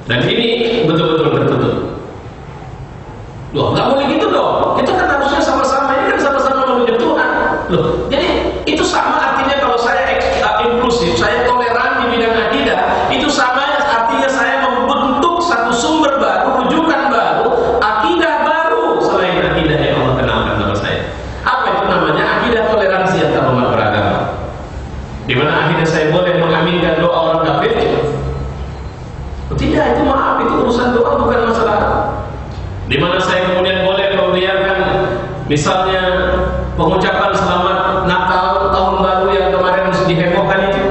Speaker 2: Dan ini betul-betul tertutup. Loh, nggak boleh gitu dong. Kita kan harusnya sama-sama, ini kan sama-sama menuju Tuhan. Loh, jadi itu sama artinya kalau saya Misalnya pengucapan selamat Natal, tahun baru yang kemarin dihebohkan itu.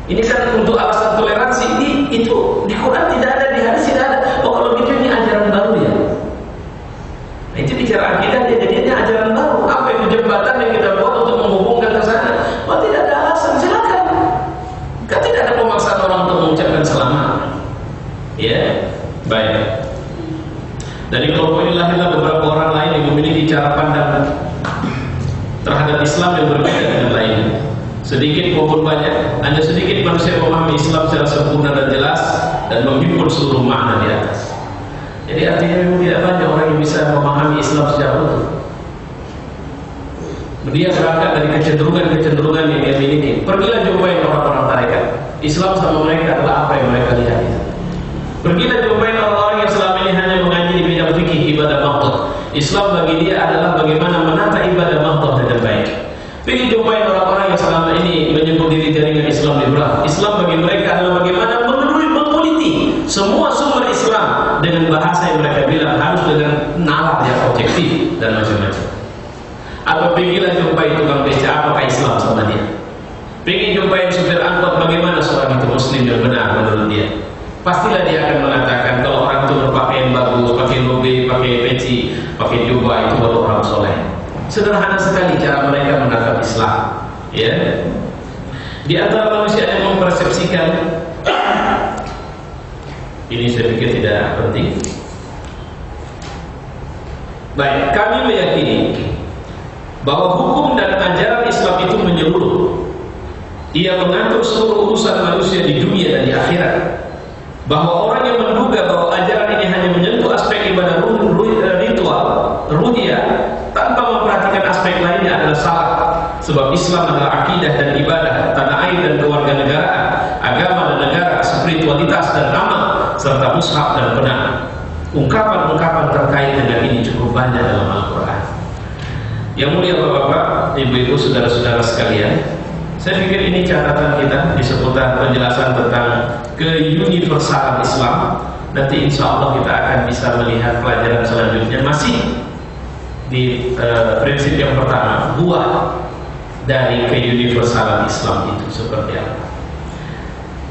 Speaker 2: Ini kan untuk alasan toleransi. Itu di Quran tidak ada, di hadis tidak ada. Oh kalau gitu ini ajaran baru ya. Nah, itu bicara akidah dia, jadi ini ajaran baru. Apa itu jembatan yang kita buat untuk menghubungkan ke sana? Oh tidak ada alasan, silakan. Kan tidak ada pemaksaan orang untuk mengucapkan selamat. Ya, baik. Dari kelompok ini lahirlah beberapa orang lain yang memiliki cara pandang terhadap Islam yang berbeda dengan lainnya. Sedikit maupun banyak, hanya sedikit manusia memahami Islam secara sempurna dan jelas dan menghimpun seluruh makna di atas. Jadi artinya memang tidak banyak orang yang bisa memahami Islam secara utuh. Dia berangkat dari kecenderungan yang dia miliki. Pergilah jumpain orang-orang tarekat. Islam sama mereka adalah apa yang mereka lihat itu. Pergilah jumpain orang-orang yang selama ini hanya mengaji di bidang fikih ibadah mahdoh. Islam bagi dia adalah bagaimana menata ibadah mahdoh dengan baik. Pergi jumpain orang-orang yang selama ini menyebut diri jaringan Islam liberal. Islam bagi mereka adalah bagaimana meneliti semua sumber Islam dengan bahasa yang mereka bilang harus dengan nalar yang objektif dan macam-macam. Atau pergilah jumpai tukang beca, apakah Islam sama dia? Pergi jumpain supir angkot, bagaimana seorang itu muslim yang benar menurut dia? Pastilah dia akan mengatakan kalau orang itu berpakaian bagus, pakai lobe, pakai peci, pakai jubah, itu baru orang soleh. Sederhana sekali cara mereka menangkap Islam. Ya. Di antara manusia yang mempersepsikan ini saya pikir tidak penting. Baik, kami meyakini bahwa hukum dan ajaran Islam itu menyeluruh. Ia mengatur seluruh urusan manusia di dunia dan di akhirat. Bahwa orang yang menduga bahwa ajaran ini hanya menyentuh aspek ibadah ritual, ruhiyah, tanpa memperhatikan aspek lainnya adalah salah. Sebab Islam adalah akidah dan ibadah, tanah air dan kewarganegaraan, agama dan negara, spiritualitas dan amal, serta mushaf dan benang. Ungkapan-ungkapan terkait dengan ini cukup banyak dalam Al-Quran. Yang mulia Bapak-bapak, Ibu-ibu, saudara-saudara sekalian, saya pikir ini catatan kita di seputar penjelasan tentang keuniversalan Islam. Nanti insya Allah kita akan bisa melihat pelajaran selanjutnya masih di prinsip yang pertama, buah dari keuniversalan Islam itu seperti apa.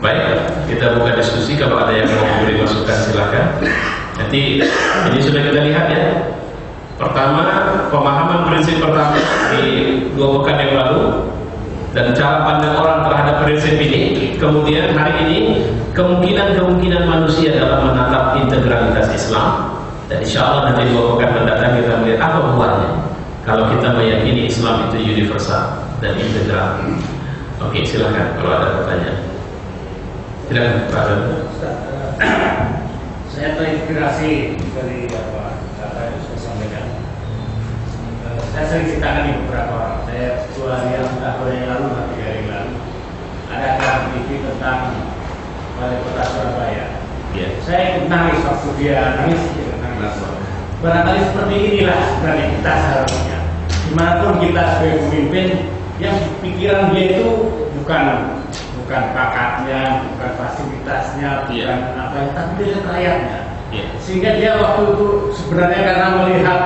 Speaker 2: Baik, kita buka diskusi. Kalau ada yang mau memberi masukan silakan. Nanti ini sudah kita lihat ya. Pertama, pemahaman prinsip pertama di 2 pekan yang lalu dan cara pandang orang terhadap prinsip ini. Kemudian hari ini kemungkinan manusia dalam menatap integralitas Islam. Dan insya Allah nanti 2 pekan mendatang kita melihat apa buahnya kalau kita meyakini Islam itu universal dan integral. Oke, silakan kalau ada pertanyaan. Silakan Pak.
Speaker 3: Saya terinspirasi dari apa yang saya sampaikan. Saya sering ceritakan di beberapa orang. Saya 2 hari yang lalu, 3 hari yang lalu, ada acara TV tentang Wali Kota Surabaya.
Speaker 2: Yeah.
Speaker 3: Saya ikut nangis waktu dia nangis. Barangkali seperti inilah sebenarnya kita seharusnya. Dimanapun kita sebagai pemimpin, yang pikiran dia itu bukan pakatnya, bukan fasilitasnya, bukan apa yang, tapi dia rakyatnya. Sehingga dia waktu itu sebenarnya karena melihat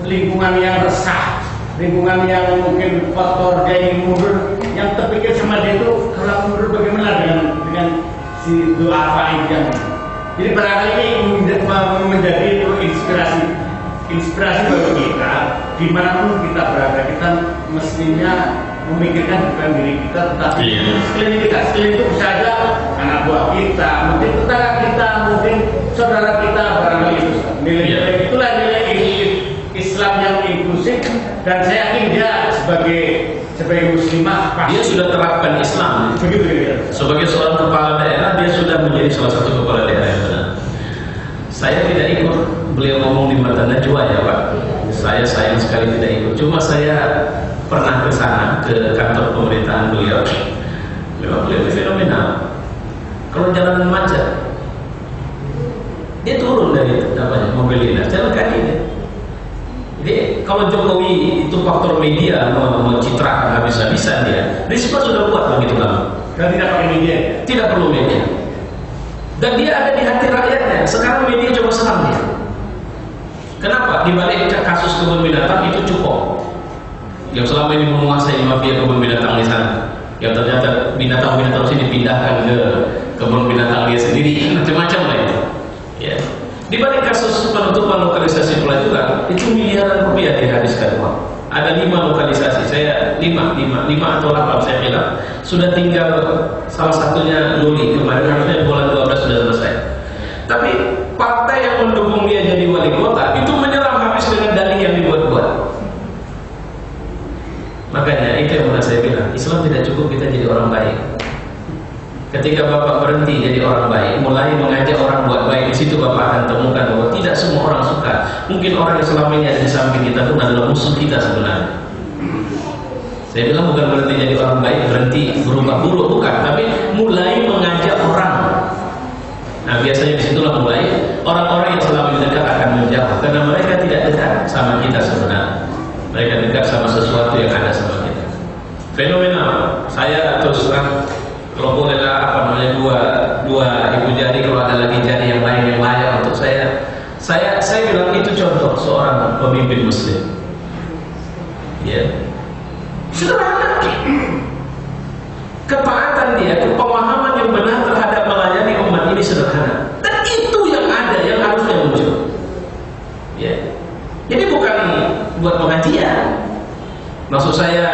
Speaker 3: lingkungan yang resah, lingkungan yang mungkin kotor, dia ingin mundur, yang terpikir sama dia itu kalau mundur bagaimana dengan si doa Faid yang ini. Jadi barangkali ini menjadi inspirasi bagi kita. Dimanapun kita berada, kita mestinya memikirkan bukan diri kita, tetapi sekeliling kita. Sekeliling itu bisa saja anak buah kita, mungkin tetangga kita, mungkin saudara kita, barangkali itu. Nilai-nilai itulah nilai Islam yang inklusif, dan saya yakin dia sebagai muslimah
Speaker 2: dia sudah terapkan Islam.
Speaker 3: Begitu ya.
Speaker 2: Sebagai seorang kepala daerah, dia sudah menjadi salah satu kepala daerah yang benar. Saya tidak ikut beliau ngomong di Mata Najwa ya Pak. Saya sayang sekali tidak ikut. Cuma saya pernah ke sana, ke kantor pemerintahan beliau. Memang beliau fenomenal. Kalau jalan macet, dia turun dari mobil dinas, jalan kaki dia. Jadi kalau Jokowi itu faktor media mencitrakan habis-habisan dia, Risma sudah buat begitu lama.
Speaker 3: Dan tidak pakai media.
Speaker 2: Tidak perlu media. Dan dia ada di hati rakyatnya. Sekarang media coba serang dia. Kenapa? Di balik kasus kebun binatang itu cukup yang selama ini menguasai mafia kebun binatang di sana, yang ternyata binatang-binatang sini dipindahkan ke kebun binatang dia sendiri, macam-macam lah itu. Ya. Di balik kasus penutupan lokalisasi pelacuran itu miliaran rupiah dihabiskan uang. Ada 5 lokalisasi, saya 5 atau 8 saya bilang, sudah tinggal salah satunya Luli, kemarin harusnya bulan 12 sudah selesai. Tapi partai yang mendukung dia jadi wali kota itu menyerang habis dengan dalih yang dibuat-buat. Makanya itu yang saya bilang, Islam tidak cukup kita jadi orang baik. Ketika Bapak berhenti jadi orang baik, mulai mengajak orang buat baik, di situ Bapak akan temukan bahwa tidak semua orang suka. Mungkin orang yang selama ini ada di samping kita pun adalah musuh kita sebenarnya. Saya bilang bukan berhenti jadi orang baik, berhenti berubah buruk, bukan, tapi mulai mengajak orang. Nah, biasanya disitulah mulai orang-orang yang selama ini dekat akan menjauh, karena mereka tidak dekat sama kita sebenarnya. Mereka dekat sama sesuatu yang ada sama kita. Fenomenal. Saya terus terang, kalau bolehlah apa namanya dua ibu jari, kalau ada lagi jari yang lain yang layak untuk saya bilang itu contoh seorang pemimpin Muslim. Ya, sederhana. Ketaatan dia, pemahaman yang benar terhadap melayani umat ini sederhana. Dan itu yang ada, yang harusnya muncul. Ya. Jadi bukan buat pengajian. Maksud saya,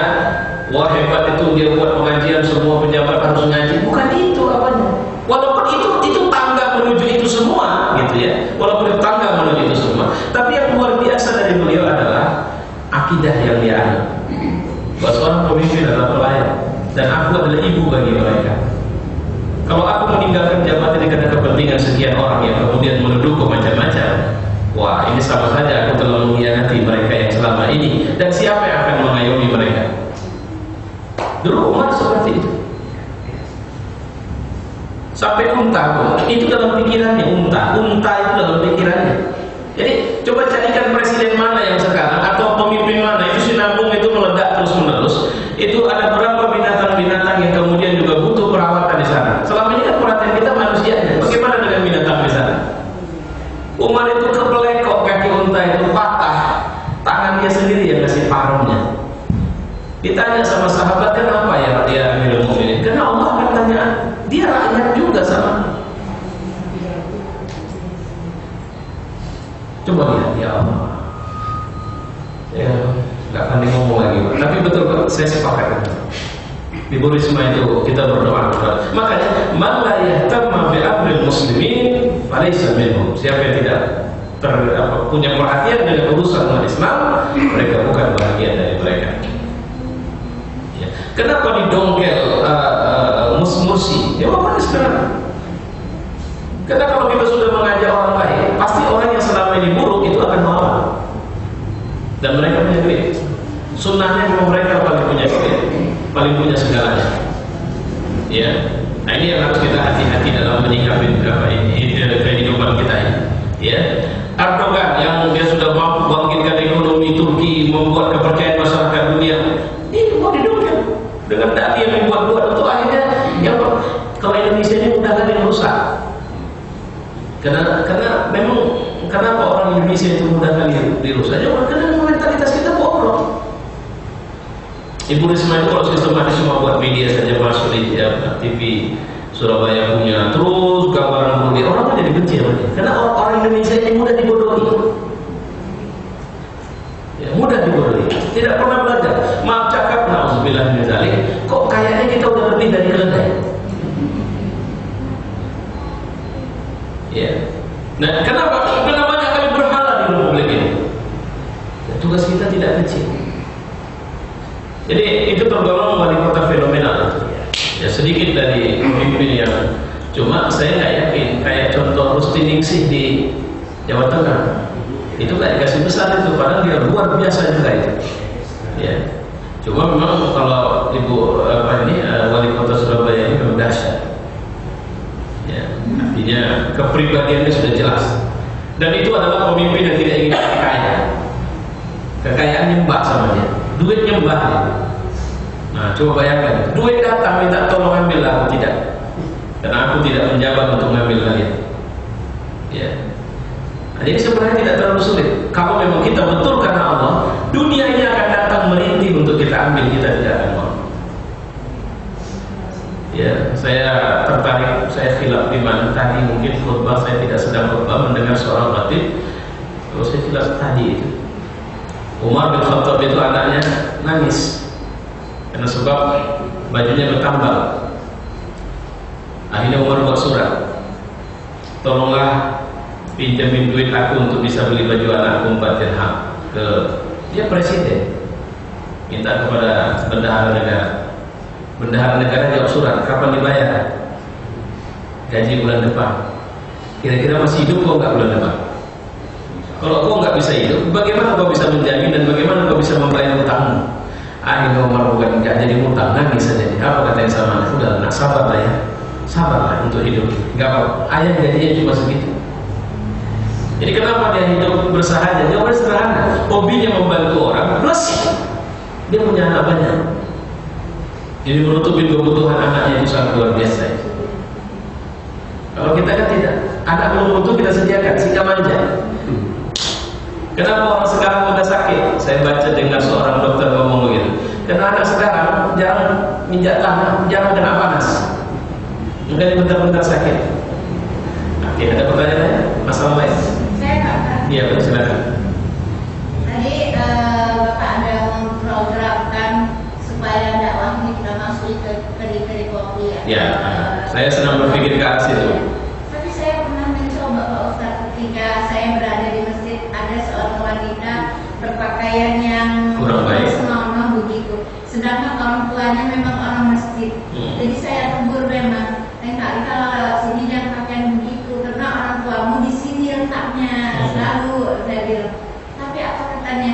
Speaker 2: wah hebat itu dia buat pengajian, semua pejabat harus ngaji. Bukan itu apanya. Walaupun itu tangga menuju itu semua, gitu ya. Walaupun itu tangga menuju itu semua, tapi yang luar biasa dari beliau adalah akidah yang dia ada. Bahwa seorang pemimpin adalah pelayan, dan aku adalah ibu bagi mereka. Kalau aku meninggalkan jabatan karena kepentingan sekian orang yang kemudian menuduhku macam-macam, wah ini sama saja aku telah mengkhianati mereka yang selama ini. Dan siapa yang akan mengayomi mereka? Dulu Umar seperti itu. Sampai unta pun itu dalam pikirannya, unta itu dalam pikirannya. Jadi coba carikan presiden mana yang sekarang atau pemimpin mana itu sinambung itu meledak terus menerus. Itu ada berapa binatang-binatang yang kemudian juga butuh perawatan di sana. Selama ini kan perhatian kita manusianya. Bagaimana dengan binatang di sana? Umar itu kepelekok kaki unta itu patah, tangan dia sendiri yang kasih parongnya. Ditanya sama sahabat, kenapa ya dia Amirul Mukminin? Karena Allah akan tanya, dia rakyat juga sama. Coba lihat, ya Allah. Ya, nggak akan ngomong lagi. Tapi betul, saya sepakat. Di Bu Risma itu kita berdoa. Makanya, man la yahtamma bi amril muslimin falaysa minhum. Siapa yang tidak punya perhatian dengan urusan umat Islam, mereka bukan bagian dari mereka. Ya. Kenapa didongkel Mursi? Ya apa sebenarnya? Karena kalau kita sudah mengajak orang baik, pasti orang yang selama ini buruk itu akan melawan. Dan mereka punya duit. Sunnahnya memang mereka paling punya duit, paling punya segalanya. Ya, nah ini yang harus kita hati-hati dalam menyikapi kehidupan kita ini. Ya, Erdogan yang dia sudah mampu bangkitkan ekonomi Turki, membuat kepercayaan masyarakat dunia, ini mau didongkel dengan dalih yang dibuat-buat untuk akhirnya yang kalau Indonesia ini mudah kan yang rusak. Karena memang kenapa orang Indonesia itu mudah kali dirusak? Karena mentalitas kita bobrok. Ibu Risma itu kalau sistematis cuma buat media saja masuk di TV Surabaya punya, terus gambaran bunuh orang kan jadi benci sama dia. Karena orang Indonesia ini mudah dibodohi. Ya, mudah dibodohi. Tidak pernah belajar. Maaf cakap, na'udzubillah min dzalik. Kok kayaknya kita udah lebih dari keledai? Ya. Nah, kenapa banyak kali berhala di republik ini? Ya, tugas kita tidak kecil. Jadi itu tergolong wali kota fenomenal. Ya sedikit dari pemimpin yang cuma saya nggak yakin kayak contoh Rusti Ningsih di Jawa Tengah itu kayak kasih besar itu, padahal dia luar biasa juga itu. Ya. Cuma memang kalau ibu wali kota Surabaya ini memang dahsyat. Ya, artinya kepribadiannya sudah jelas. Dan itu adalah pemimpin yang tidak ingin kaya. Kekayaan nyembah sama dia, duit nyembah dia. Nah, coba bayangkan, duit datang minta tolong ambil, aku tidak. Karena aku tidak menjabat untuk mengambil kalian. Ya. Nah, jadi sebenarnya tidak terlalu sulit. Kalau memang kita betul karena Allah, dunia ini akan datang merintih untuk kita ambil, kita tidak akan mau. Ya, saya tertarik, saya khilaf di mana tadi, mungkin khutbah saya tidak sedang khutbah, mendengar seorang khatib, terus saya khilaf tadi itu. Umar bin Khattab itu anaknya nangis karena sebab bajunya bertambal. Akhirnya Umar buat surat, tolonglah pinjamin duit aku untuk bisa beli baju anakku 4 dirham. Ke dia presiden, minta kepada bendahara negara. Bendahara negara jawab surat, kapan dibayar? Gaji bulan depan. Kira-kira masih hidup kok nggak bulan depan? Kalau kau nggak bisa hidup, bagaimana kau bisa menjamin dan bagaimana kau bisa membayar utangmu? Akhirnya Umar bukan nggak jadi utang, nangis saja. Apa katanya sama anak? Udah, nak sabar lah ya, sabar lah untuk hidup. Nggak apa, ayah gajinya cuma segitu. Jadi kenapa dia hidup bersahaja? Jawabannya sederhana, hobinya membantu orang, plus dia punya anak banyak. Jadi menutupi kebutuhan anaknya itu sangat luar biasa. Kalau kita kan tidak, anak belum butuh kita sediakan, sehingga manja. Kenapa orang sekarang mudah sakit? Saya baca dengar seorang dokter ngomong begitu. Karena anak sekarang jarang minjak tanah, jarang kena panas. Mungkin bentar-bentar sakit. Oke, ada pertanyaan? Masalah lain?
Speaker 4: Saya Pak.
Speaker 2: Iya, silakan.
Speaker 4: Tadi Bapak ada memprogramkan supaya dakwah ini kita masuk ke kopi ya.
Speaker 2: Ya, saya sedang berpikir ke arah situ.
Speaker 4: Tapi saya pernah mencoba Pak Ustaz, ketika saya berada di masjid, ada seorang wanita berpakaian yang
Speaker 2: kurang baik,
Speaker 4: senonoh begitu. Sedangkan orang tuanya memang orang masjid. Jadi saya tegur memang, kali kalau lewat sini jangan pakaian begitu, karena orang tuamu di sini letaknya. Selalu saya bilang. Tapi apa katanya?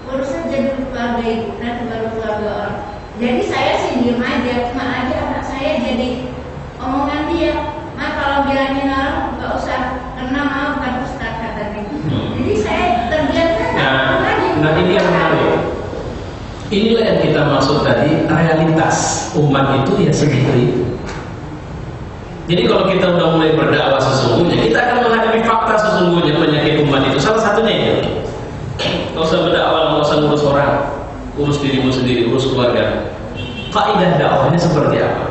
Speaker 4: Urus saja dulu keluarga ibu, nanti baru keluarga orang. Jadi saya sih diem aja, cuma aja anak saya jadi omongan dia. Nah kalau bilangin orang nggak usah, karena mau bukan ustaz katanya. Jadi saya terbiasa.
Speaker 2: Nah ini yang menarik. Inilah yang kita maksud tadi, realitas umat itu ya segitu. Jadi kalau kita udah mulai berdakwah sesungguhnya, kita akan menghadapi fakta sesungguhnya penyakit umat itu. Salah satunya itu, nggak usah berdakwah, nggak usah ngurus orang, urus dirimu sendiri, urus keluarga. Kaidah dakwahnya seperti apa?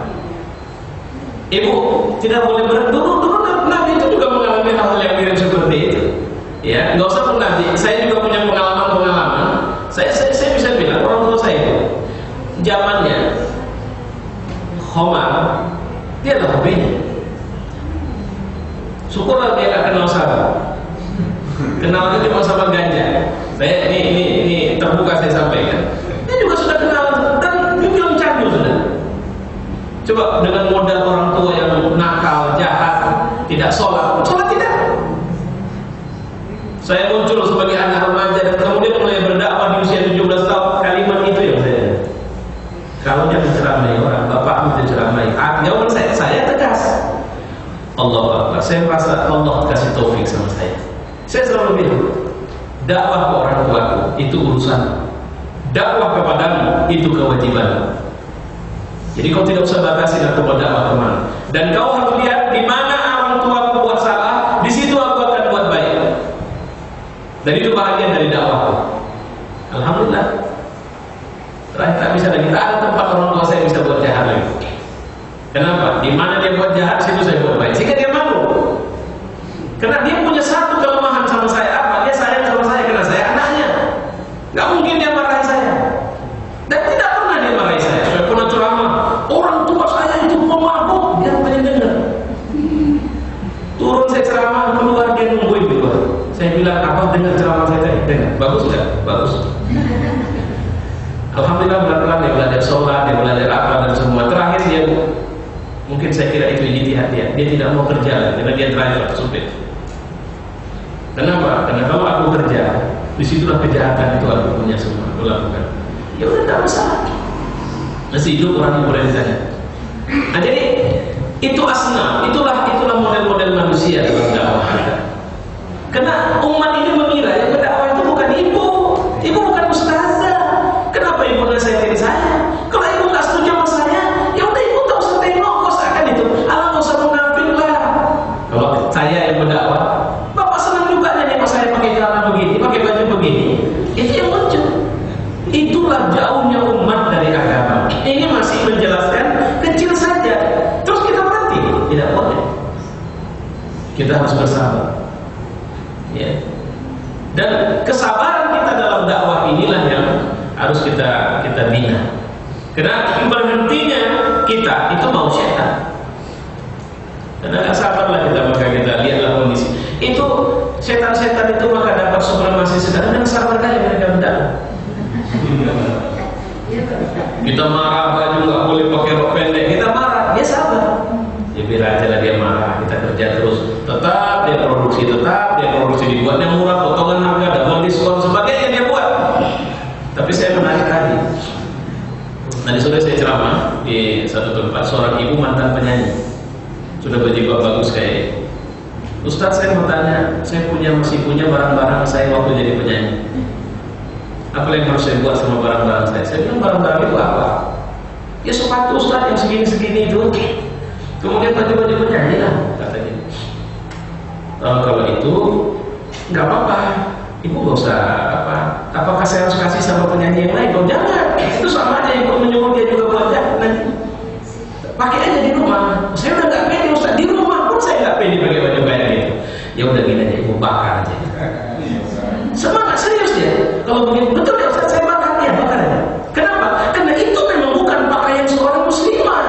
Speaker 2: Ibu tidak boleh dulu Nabi itu juga mengalami hal yang mirip seperti itu. Ya, nggak usah pun Nabi. Saya juga punya pengalaman. Saya bisa bilang orang tua saya itu zamannya Khomar, dia adalah hobinya. Syukurlah dia nggak kenal sabar. Kenal itu cuma sama ganja. Saya ini terbuka saya sampaikan. Dia juga sudah kenal dan dia bilang candu sudah. Coba dengan modal orang tua yang nakal, jahat, tidak sholat tidak. Saya muncul sebagai anak remaja dan kemudian mulai berdakwah di usia 17 tahun. Kalimat itu yang saya, kalau jangan ceramai orang, bapakmu diceramai. Jawaban saya tegas. Allah Akbar. Saya merasa Allah kasih taufik sama saya. Saya selalu bilang, dakwah ke orang tuaku itu urusan, dakwah kepadamu itu kewajiban. Jadi kau tidak usah batasi atau berdakwah kemana. Dan kau harus lihat di mana orang tuaku buat salah, di situ aku akan buat baik. Dan itu bagian dari dakwah. Alhamdulillah. Terakhir tak bisa lagi, tak ada tempat orang tua saya bisa buat jahat lagi. Kenapa? Di mana dia buat jahat, situ saya buat baik. Sehingga dia malu. Karena dia punya satu kelemahan sama saya, apa? Dia sayang sama saya karena saya anaknya. Gak mungkin dia marahi saya. Dan tidak pernah dia marahi saya. Saya pernah ceramah, orang tua saya itu pemabuk, dia pengen dengar. Turun saya ceramah, keluar dia nungguin di luar. Saya bilang, apa dengar ceramah saya tadi? Dengar. Bagus gak? Bagus. Alhamdulillah pelan-pelan dia belajar sholat, dia belajar apa dan semua. Terakhir dia, mungkin saya kira itu ijtihad dia tidak mau kerja karena dia driver, supir. Kenapa? Karena kalau aku kerja, disitulah kejahatan itu aku punya semua, aku lakukan. Ya udah tidak masalah. Masih hidup orang yang boleh ditanya. Nah jadi itu asna, itulah model-model manusia dalam dakwah. Karena umat ini mengira yang berdakwah itu bukan ibu bukan ustazah. Kenapa ibu nasihati saya? Kalau ibu nggak setuju sama saya, ya udah ibu tak usah tengok, kok seakan itu. Allah nggak usah munafik lah. Kalau saya yang berdakwah, bapak senang juga kita harus bersabar. Ya. Dan kesabaran kita dalam dakwah inilah yang harus kita bina. Karena berhentinya kita itu mau setan. Karena nggak sabarlah kita, maka kita lihatlah kondisi. Itu setan-setan itu maka dapat supremasi sedang dan sabar kali mereka mendalam. Kita marah, baju nggak boleh pakai rok pendek, kita marah, dia sabar. Ya biar aja lah dia marah, kita kerja terus. Tetap dia produksi, dibuatnya murah, potongan harga, double diskon, sebagainya dia buat. Tapi saya menarik tadi. Nanti sore saya ceramah di satu tempat, seorang ibu mantan penyanyi, sudah berjilbab bagus kayak. Ustadz, saya mau tanya, saya masih punya barang-barang saya waktu jadi penyanyi. Apa yang harus saya buat sama barang-barang saya? Saya bilang, barang-barang itu apa? Ya sepatu Ustadz yang segini-segini itu. Kemudian baju-baju penyanyi lah, katanya. Kalau itu nggak apa-apa, ibu nggak usah apa. Apakah saya harus kasih sama penyanyi yang lain? Oh jangan, itu sama aja, ibu menyuruh dia juga buat nanti. Pakai aja di rumah. Saya udah nggak pede Ustadz, di rumah pun saya nggak pede pakai baju kayak gitu. Ya udah gini aja, ibu bakar aja. Semangat serius dia. Kalau begitu betul ya Ustadz, saya bakar ya, bakar aja. Kenapa? Karena itu memang bukan pakaian seorang muslimah.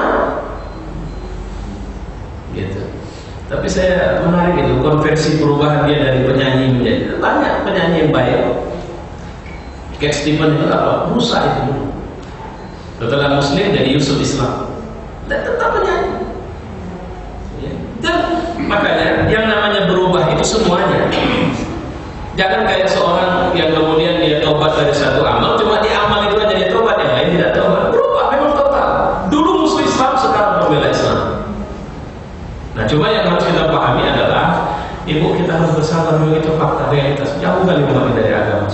Speaker 2: Gitu. Tapi saya menarik itu konversi perubahan dia dari penyanyi menjadi banyak penyanyi yang baik. Cat Stevens itu apa? Musa itu dulu. Setelah Muslim jadi Yusuf Islam. Dan tetap penyanyi. Ya. Dan makanya yang namanya berubah itu semuanya. Jangan kayak seorang yang kemudian dia tobat dari satu amal, cuma di amal itu aja dia tobat, yang lain tidak tobat. Berubah memang total. Dulu musuh Islam, sekarang pembela Islam. Nah, cuma yang harus kita pahami adalah, ibu kita harus bersabar, begitu fakta realitas jauh kali lebih dari agama.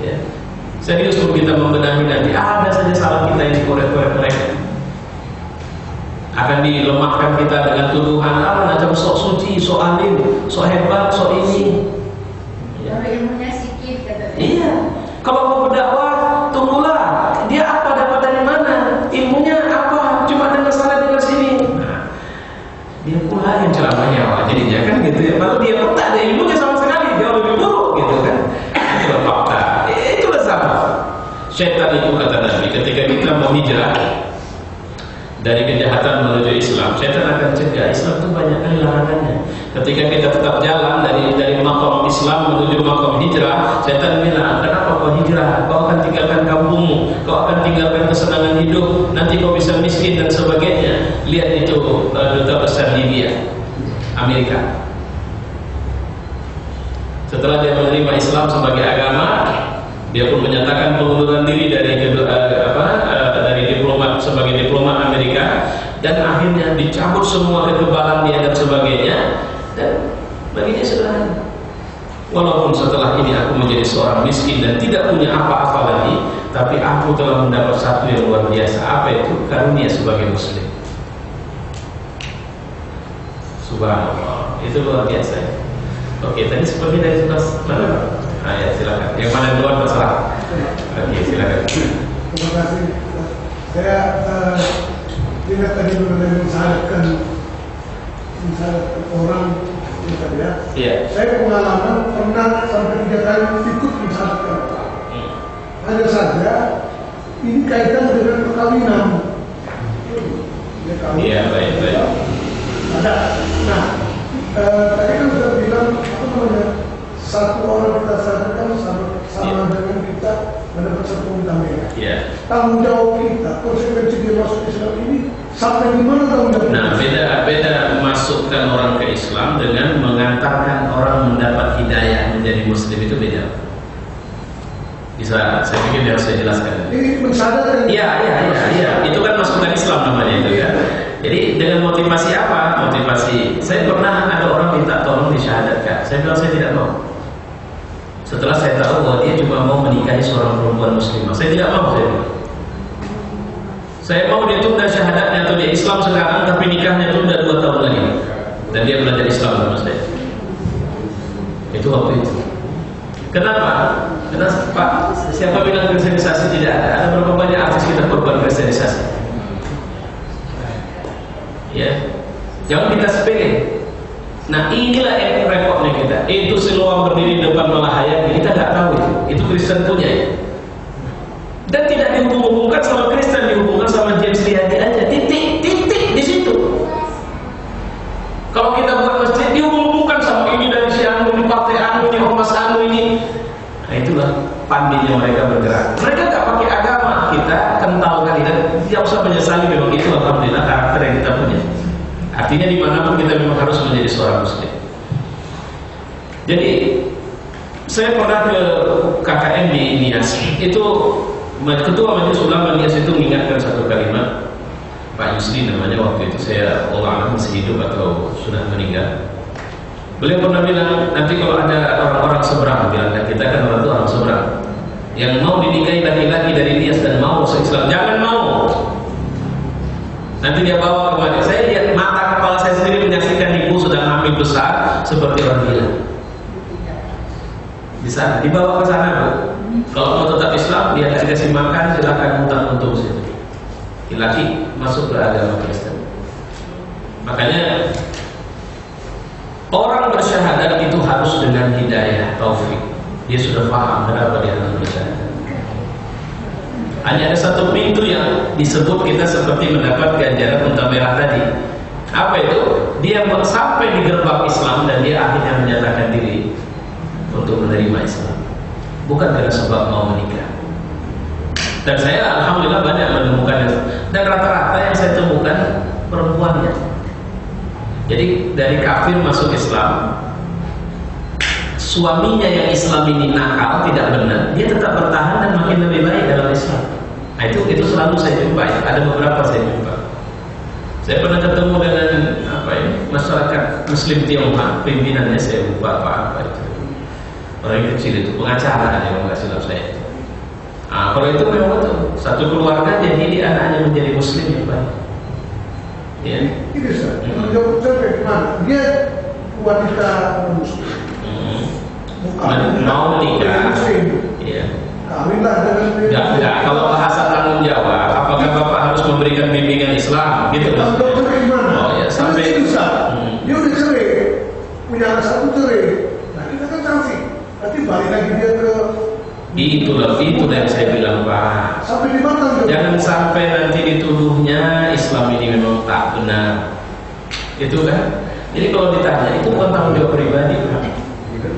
Speaker 2: Ya. Serius untuk kita membenahi nanti ada saja salah kita yang dikorek-korek mereka. Akan dilemahkan kita dengan tuduhan macam sok suci, sok alim, sok hebat, sok ini.
Speaker 4: Ya. Ilmunya sikit katanya.
Speaker 2: Iya. Kalau mau berdakwah, tunggulah. Dia apa dapat dari mana? Ilmunya apa? Cuma dengar sana dengar sini. Nah, dia pula yang ceramahnya jadinya kan gitu ya. Lalu dia pun tak ada ilmunya sama sekali, dia lebih buruk gitu kan. Itu fakta. Itulah sama. Syaitan itu kata Nabi, ketika kita mau hijrah dari kejahatan menuju Islam, syaitan akan cegah. Islam itu banyak kali larangannya. Ketika kita tetap jalan dari makom Islam menuju makom hijrah, syaitan bilang, kenapa kau hijrah? Kau akan tinggalkan kampungmu, kau akan tinggalkan kesenangan hidup, nanti kau bisa miskin dan sebagainya. Lihat itu duta besar Libya, Amerika. Setelah dia menerima Islam sebagai agama, dia pun menyatakan pengunduran diri dari diplomat sebagai diplomat Amerika, dan akhirnya dicabut semua kekebalan dia dan sebagainya. Dan baginya sederhana, walaupun setelah ini aku menjadi seorang miskin dan tidak punya apa-apa lagi, tapi aku telah mendapat satu yang luar biasa. Apa itu? Karunia sebagai muslim. Subhanallah, itu luar biasa. Oke, tadi seperti dari sebelah mana? Ya, silakan. Yang mana duluan terserah. Oke, silakan.
Speaker 5: Terima kasih. Saya tidak tadi mengenai mensyaratkan orang ya.
Speaker 2: Iya.
Speaker 5: Saya pengalaman pernah sampai 3 kali ikut mensyaratkan. Hanya saja ini kaitan dengan perkawinan.
Speaker 2: Iya, baik.
Speaker 5: Ada. Nah, tadi kan sudah bilang apa namanya? Satu orang kita syaratkan sama dengan kita mendapat satu tambahan.
Speaker 2: Iya.
Speaker 5: Tanggung jawab kita, konsekuensi dia masuk Islam ini sampai di mana tanggung jawab?
Speaker 2: Nah, beda masukkan orang ke Islam dengan mengantarkan orang mendapat hidayah menjadi muslim, itu beda. Bisa, saya pikir harus saya jelaskan.
Speaker 5: Ini mensadarkan.
Speaker 2: Iya. Itu kan masukkan Islam namanya itu kan. Jadi dengan motivasi apa? Motivasi. Saya pernah ada orang minta tolong disyahadatkan. Saya bilang saya tidak mau. Setelah saya tahu bahwa dia cuma mau menikahi seorang perempuan muslimah, saya tidak mau. Saya mau dia tunda syahadatnya atau dia Islam sekarang, tapi nikahnya tunda 2 tahun lagi, dan dia belajar Islam sama saya. Itu waktu itu. Kenapa? Karena Pak, siapa bilang kristenisasi tidak ada? Ada berapa banyak artis kita korban kristenisasi? Ya, jangan kita sepele. Nah inilah yang repotnya kita. Itu Siloam berdiri di depan Malahayati, kita nggak tahu itu Kristen punya ya. Dan tidak dihubung-hubungkan sama Kristen, dihubungkan sama James Riyadi aja. Titik di situ. Kalau kita buat masjid dihubung-hubungkan sama ini dari si Anu, ini partai Anu, ini ormas Anu ini. Nah itulah pandainya mereka bergerak. Mereka nggak pakai agama, kita kental kali dan tidak usah menyesali memang itu alhamdulillah karakter yang kita punya. Artinya dimanapun kita memang harus menjadi seorang muslim. Jadi saya pernah ke KKN di Nias, itu Ketua Majelis Ulama Nias itu mengingatkan satu kalimat, Pak Yusri namanya, waktu itu saya Allah masih hidup atau sudah meninggal. Beliau pernah bilang, nanti kalau ada orang-orang seberang, bilang kita kan orang itu orang seberang, yang mau dinikahi laki-laki dari Nias dan mau masuk Islam, jangan mau. Nanti dia bawa kemana? Saya lihat mata kepala saya sendiri menyaksikan ibu sedang hamil besar seperti orang gila. Di sana, dibawa ke sana, Bu. Kalau mau tetap Islam, dia dikasih makan, silakan muntah-muntah situ. Laki masuk ke agama Kristen. Makanya orang bersyahadat itu harus dengan hidayah, taufik. Dia sudah paham kenapa dia harus bersyahadat. Hanya ada satu pintu yang disebut kita seperti mendapat ganjaran unta merah tadi. Apa itu? Dia sampai di gerbang Islam dan dia akhirnya menyatakan diri untuk menerima Islam, bukan karena sebab mau menikah. Dan saya alhamdulillah banyak menemukan itu. Dan rata-rata yang saya temukan perempuannya. Jadi dari kafir masuk Islam, suaminya yang Islam ini nakal, tidak benar, dia tetap bertahan dan makin lebih baik dalam Islam. Nah itu selalu saya jumpa. Ada beberapa saya jumpa. Saya pernah ketemu dengan masyarakat Muslim Tionghoa, pimpinannya saya lupa apa itu. Orang kecil itu pengacara yang nggak silap saya. Nah, kalau itu memang betul. Satu keluarga jadi anaknya menjadi Muslim yang baik. Ya.
Speaker 5: Ini saya gimana? Dia wanita Muslim.
Speaker 2: Mau nikah. Iya.
Speaker 5: Kawinlah dengan dia.
Speaker 2: Enggak. Kalau bahasa tanggung jawab, apakah Bapak harus memberikan bimbingan Islam? Gitu.
Speaker 5: Kalau dokter gimana?
Speaker 2: Oh ya, sampai
Speaker 5: bisa. Dia udah cerai, punya anak satu cerai. Nah kita kan sanksi. Nanti balik lagi dia ke.
Speaker 2: Itulah yang saya bilang, Pak.
Speaker 5: Sampai di mana?
Speaker 2: Jangan sampai nanti dituduhnya Islam ini memang tak benar. Itu kan. Jadi kalau ditanya, itu bukan tanggung jawab pribadi, Pak.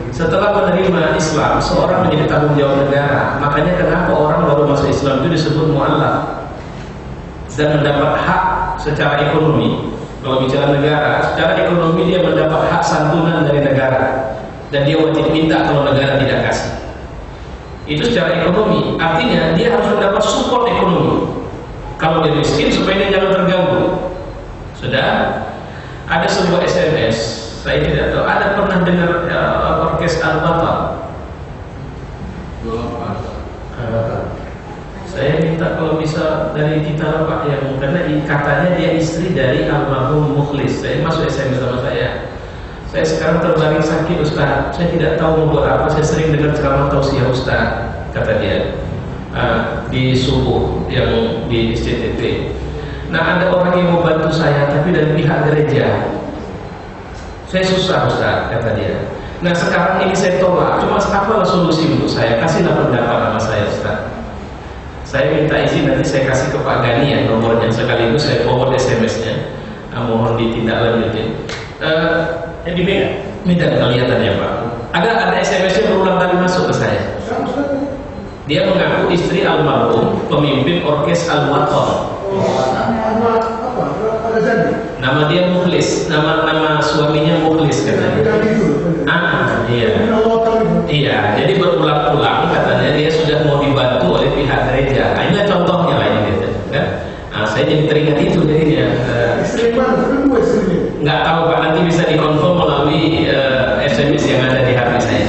Speaker 2: Setelah menerima Islam, seorang menjadi tanggung jawab negara. Makanya kenapa orang baru masuk Islam itu disebut mu'allaf dan mendapat hak secara ekonomi. Kalau bicara negara, secara ekonomi dia mendapat hak santunan dari negara dan dia wajib minta kalau negara tidak kasih. Itu secara ekonomi, artinya dia harus mendapat support ekonomi. Kalau dia miskin supaya dia jangan terganggu. Sudah ada sebuah SMS, saya tidak tahu, ada pernah dengar orkes Al-Batal? Saya minta kalau bisa dari kita Pak yang karena katanya dia istri dari almarhum Mukhlis. Saya masuk SMS sama saya. Saya sekarang terbaring sakit Ustaz. Saya tidak tahu mau buat apa. Saya sering dengar ceramah tausiah Ustaz, kata dia di subuh yang di SCTV. Nah ada orang yang mau bantu saya tapi dari pihak gereja. Saya susah Ustaz, kata dia. Nah sekarang ini saya tolak. Cuma apalah solusi untuk saya? Kasihlah pendapat sama saya Ustaz. Saya minta izin nanti saya kasih ke Pak Gani ya nomornya, sekaligus saya forward SMS-nya. Mohon ditindaklanjutin.
Speaker 3: Jadi beda.
Speaker 2: Minta kelihatannya Pak. Ada SMS-nya berulang kali masuk ke saya. Dia mengaku istri almarhum pemimpin orkes Al-Waton. Nama dia Mukhlis, nama suaminya Mukhlis katanya. Iya. Iya, jadi berulang-ulang katanya dia sudah mau dibantu oleh pihak gereja. Nah, inilah contohnya lah ini gitu, kan? Nah, saya jadi teringat itu jadinya. Nggak tahu Pak, nanti bisa dikonfirm melalui SMS yang ada di HP saya.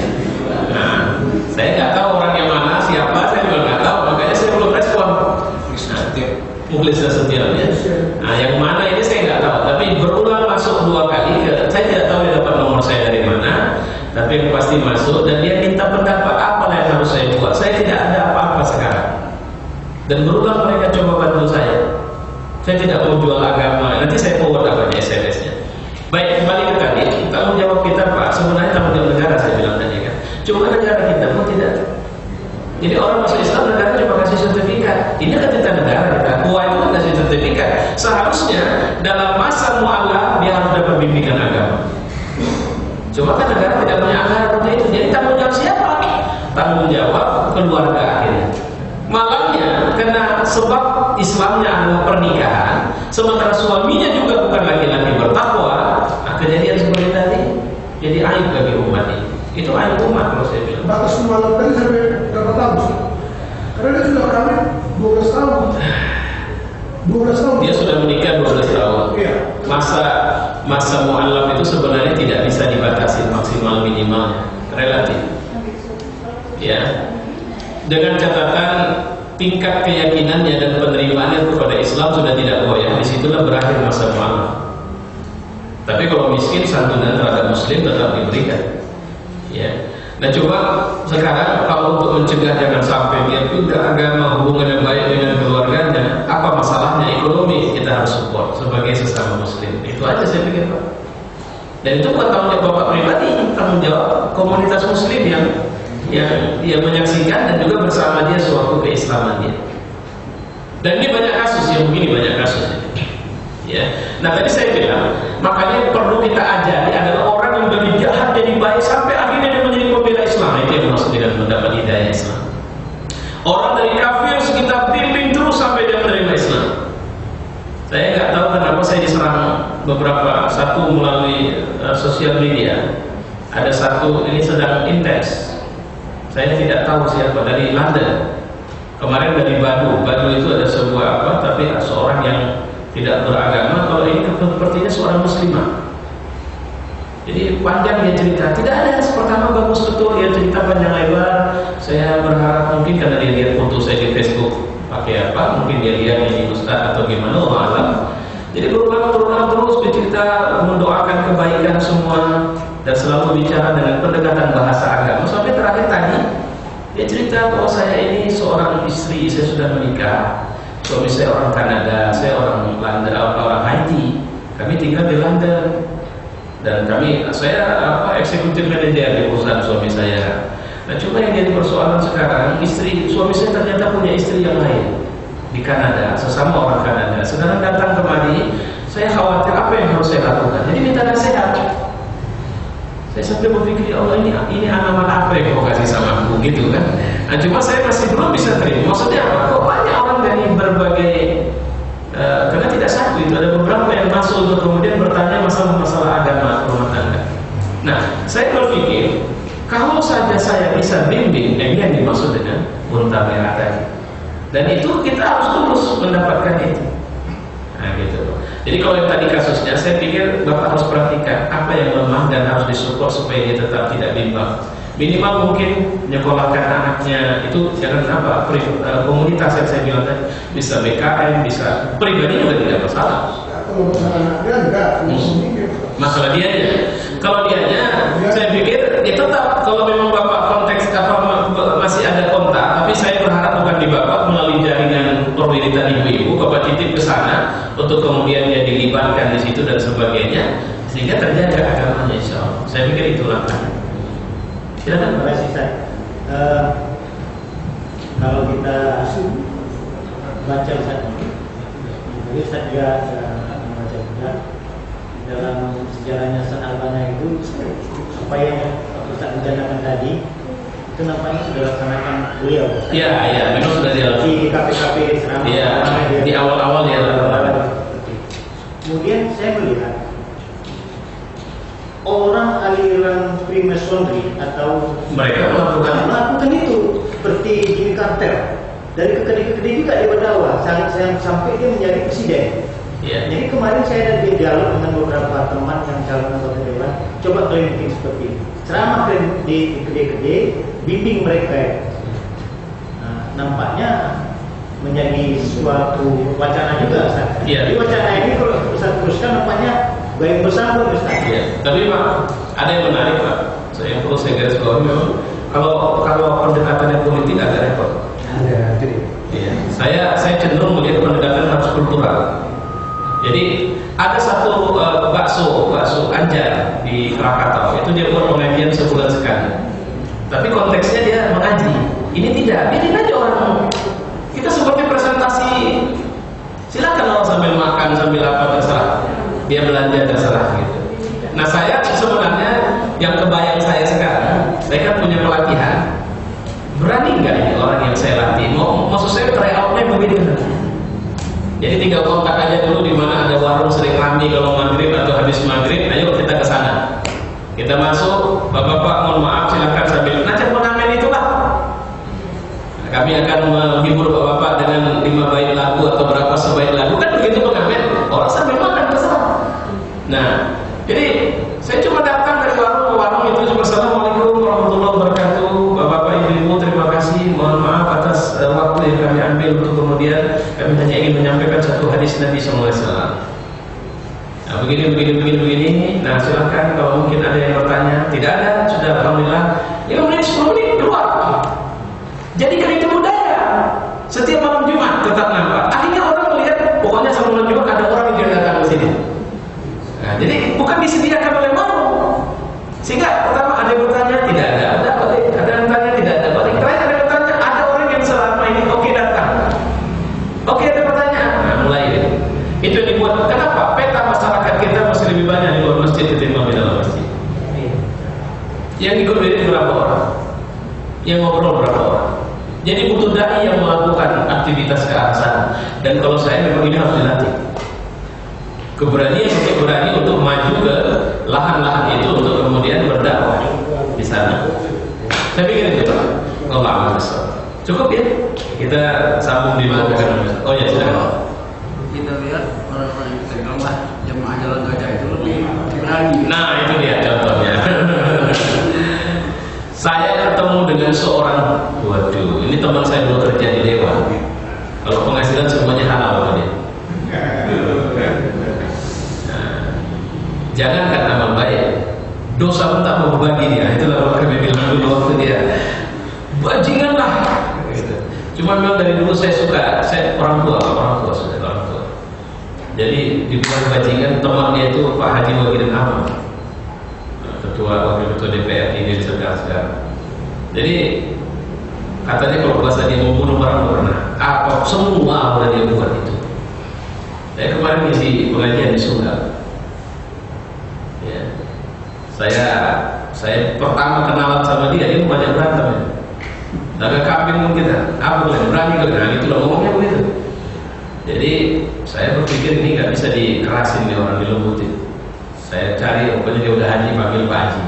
Speaker 2: Nah, saya nggak tahu orang yang mana, siapa, saya juga nggak tahu, makanya saya belum respon. Mukhlis Nasution ya. Nah, yang mana ini saya nggak tahu, tapi berulang masuk 2 kali. Saya tidak tahu dia dapat nomor saya dari mana, tapi yang pasti masuk dan dia minta pendapat apa yang harus saya buat. Saya tidak ada apa-apa sekarang. Dan berulang mereka coba bantu saya. Saya tidak mau jual agama. Nanti saya forward apa SMS-nya. Baik, kembali ke tadi, tanggung karena sebab Islamnya adalah pernikahan, sementara suaminya juga bukan laki-laki bertakwa, kejadian seperti tadi jadi aib bagi umat ini. Itu aib umat kalau saya bilang.
Speaker 5: Batas semalam tadi sampai berapa tahun? Karena dia sudah kawin 12 tahun. 12 tahun.
Speaker 2: Dia sudah menikah 12 tahun.
Speaker 5: Iya.
Speaker 2: Masa mu'allaf itu sebenarnya tidak bisa dibatasi maksimal minimalnya, relatif. Ya. Dengan catatan tingkat keyakinannya dan penerimaannya kepada Islam sudah tidak goyah, disitulah berakhir masa mu'allaf. Tapi kalau miskin, santunan terhadap muslim tetap diberikan. Ya. Nah coba sekarang kalau untuk mencegah jangan sampai dia pindah agama, hubungan yang baik dengan keluarganya, apa masalahnya ekonomi kita harus support sebagai sesama muslim. Itu aja saya pikir Pak. Dan itu bukan tanggung jawab Bapak pribadi, tanggung jawab komunitas muslim yang menyaksikan dan juga bersama dia suatu keislaman dia. Dan ini banyak kasus yang begini, banyak kasus. Ya. Nah tadi saya bilang, makanya perlu kita ajari adalah orang yang dari jahat jadi baik sampai akhirnya dia menjadi pembela Islam. Itu yang maksud dengan mendapat hidayah Islam. Orang dari kafir kita bimbing terus sampai dia menerima Islam. Saya nggak tahu kenapa saya diserang satu melalui sosial media. Ada satu ini sedang intens. Saya tidak tahu siapa, dari London. Kemarin dari Badu itu ada sebuah tapi seorang yang tidak beragama. Kalau ini sepertinya seorang muslimah. Jadi panjang dia cerita. Tidak ada, pertama bagus betul dia cerita panjang lebar. Saya berharap mungkin karena dia lihat foto saya di Facebook pakai apa, mungkin dia lihat ini Ustaz atau gimana, Allah alam. Jadi berulang terus bercerita, mendoakan kebaikan semua dan selalu bicara dengan pendekatan bahasa agama. Sampai terakhir tadi dia cerita bahwa saya ini seorang istri, saya sudah menikah. Suami saya orang Kanada, saya orang London, orang Haiti. Kami tinggal di London dan saya eksekutif manajer di perusahaan suami saya. Nah, cuma yang jadi persoalan sekarang, suami saya ternyata punya istri yang lain di Kanada, sesama orang Kanada. Sekarang datang kemari, saya khawatir apa yang harus saya lakukan. Jadi minta nasihat. Saya sampai berpikir, ya Allah, ini anak apa yang kau kasih sama aku gitu kan. Nah, cuma saya masih belum bisa terima. Maksudnya apa? Kok banyak orang dari berbagai karena tidak satu itu, ada beberapa yang masuk untuk kemudian bertanya masalah agama rumah tangga. Nah, saya berpikir kalau saja saya bisa bimbing, ini yang dimaksud dengan unta merah tadi. Dan itu kita harus terus mendapatkan itu. Nah, gitu. Jadi kalau yang tadi kasusnya, saya pikir Bapak harus perhatikan apa yang lemah dan harus disupport supaya dia tetap tidak bimbang. Minimal mungkin menyekolahkan anaknya itu jangan komunitas yang saya bilang tadi, bisa BKM, bisa pribadi juga tidak masalah.
Speaker 5: Kalau masalah anaknya enggak,
Speaker 2: masalah dianya. Kalau dianya, saya pikir ya tetap kalau memang Bapak konteks masih ada kontak, tapi saya berharap bukan di Bapak melalui jaringan perwiritan ibu-ibu, Bapak titip ke sana untuk kemudian dia dilibatkan di situ dan sebagainya, sehingga terjaga agamanya insya Allah. Saya pikir itulah. Silakan.
Speaker 3: Terima kasih Ustaz. Kalau kita baca Ustaz, jadi Ustaz juga membaca juga dalam sejarahnya Al-Albani itu apa yang Ustaz rencanakan tadi itu nampaknya sudah laksanakan beliau.
Speaker 2: Iya, memang sudah dilakukan
Speaker 3: di KPKP Islam.
Speaker 2: Iya, di awal-awal ya.
Speaker 3: Kemudian saya melihat orang aliran Freemasonry atau
Speaker 2: mereka
Speaker 3: melakukan itu seperti Jimmy Carter dari kekedai-kekedai juga dia berdakwah sampai dia menjadi presiden.
Speaker 2: Yeah.
Speaker 3: Jadi kemarin saya ada dialog dengan beberapa teman yang calon anggota dewan, coba kalian bikin seperti ini, ceramah di kedai-kedai, bimbing mereka. Nah, nampaknya menjadi suatu wacana juga, Ustaz.
Speaker 2: Yeah.
Speaker 3: Jadi wacana ini kalau Ustaz teruskan nampaknya baik bersama, Ustaz.
Speaker 2: Yeah. Tapi Pak, ada yang menarik Pak. Saya perlu garis bawahi memang kalau pendekatannya politik agak repot.
Speaker 3: Ada, jadi.
Speaker 2: Iya. Saya cenderung melihat pendekatan harus kultural. Jadi ada satu bakso Anjar di Krakatau, itu dia buat pengajian sebulan sekali. Tapi konteksnya dia mengaji. Ini tidak, biarin aja orang. Kita seperti presentasi. Silakan orang sambil makan, sambil apa terserah. Dia belanja terserah gitu. Nah saya sebenarnya yang kebayang saya sekarang, saya kan punya pelatihan. Berani nggak ini orang yang saya latih? Maksud saya tryoutnya begini. Jadi tinggal kontak aja dulu di mana ada warung sering ramai kalau maghrib atau habis maghrib, ayo kita ke sana. Kita masuk, bapak-bapak mohon maaf silakan sambil ngajak pengamen itulah. Nah, kami akan menghibur bapak-bapak dengan 5 bait lagu atau berapa sebaik lagu, kan begitu pengamen. Orang sambil makan bersama. Nah, jadi saya cuma datang dari warung ke warung itu cuma assalamualaikum warahmatullahi wabarakatuh, bapak-bapak ibu-ibu terima kasih, mohon maaf atas waktu yang kami ambil untuk kemudian kami hanya ingin menyampaikan satu hadis Nabi SAW. Nah, begini. Nah, silakan kalau mungkin ada yang bertanya. Tidak ada, sudah alhamdulillah. 5 menit, 10 menit keluar. Jadi kan itu budaya. Setiap malam Jumat tetap nampak. Akhirnya orang melihat, pokoknya sama malam Jumat ada orang yang datang ke sini. Nah, jadi bukan disediakan oleh warung. Sehingga pertama ada yang bertanya, tidak ada. Ada yang bertanya, tidak ada. Balik terakhir ada yang bertanya, ada orang yang selama ini oke datang. Oke, ada pertanyaan. Nah, mulai gitu. Itu yang dibuat. Kenapa? Peta masyarakat kita masih lebih banyak di luar masjid ketimbang di dalam masjid. Yang ikut wirid berapa orang? Yang ngobrol berapa orang? Jadi butuh dai yang melakukan aktivitas ke arah sana. Dan kalau saya memang ini harus dilatih. Keberanian untuk berani untuk maju ke lahan-lahan itu untuk kemudian berdakwah di sana. Saya pikir itu Pak. Allah cukup ya? Kita sambung di bawah. Oh ya sudah.
Speaker 6: Kita lihat orang-orang yang terkenal jemaah jalan gajah itu lebih berani.
Speaker 2: Nah itu dia contohnya. Saya ketemu dengan seorang, waduh, ini teman saya dulu kerja di Dewa. Kalau penghasilan semuanya halal sama dia. Nah, jangankan amal baik, dosa pun tak mau berbagi dia. Itulah kalau kami bilang dulu waktu dia, bajingan lah. Cuma memang dari dulu saya suka, saya orang tua sudah orang tua. Jadi di bulan bajingan teman dia itu Pak Haji Wakil Ahmad, wakil ketua DPR di sekarang. Jadi katanya kalau bahasa dia membunuh orang pernah, apa semua udah dia buat itu. Saya kemarin ngisi pengajian di Sunda. Ya. Saya pertama kenalan sama dia banyak berantem ya. Dagang kambing mungkin apa boleh berani ke itu loh ngomongnya begitu. Jadi saya berpikir ini nggak bisa dikerasin nih orang, dilembutin. Saya cari rupanya dia udah haji, panggil Pak Haji.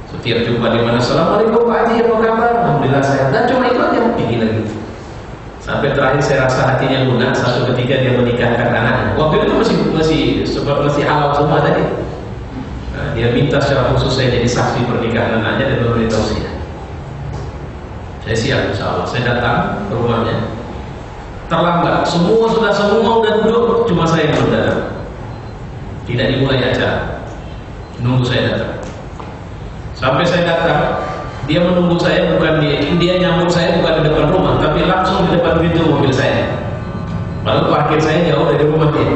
Speaker 2: Setiap jumpa di mana, assalamualaikum Pak Haji, apa kabar? Alhamdulillah saya. Dan cuma itu aja begini lagi. Sampai terakhir saya rasa hatinya lunak. Satu ketika dia menikahkan anaknya. Waktu itu masih halal semua tadi. Nah, dia minta secara khusus saya jadi saksi pernikahan anaknya dan memberi tausiah. Saya siap insya Allah. Saya datang ke rumahnya. Terlambat, semua udah duduk, cuma saya yang belum datang. Tidak dimulai acara, nunggu saya datang. Sampai saya datang, dia menunggu saya bukan dia nyambut saya bukan di depan rumah, tapi langsung di depan pintu mobil saya. Lalu parkir saya jauh dari rumah dia.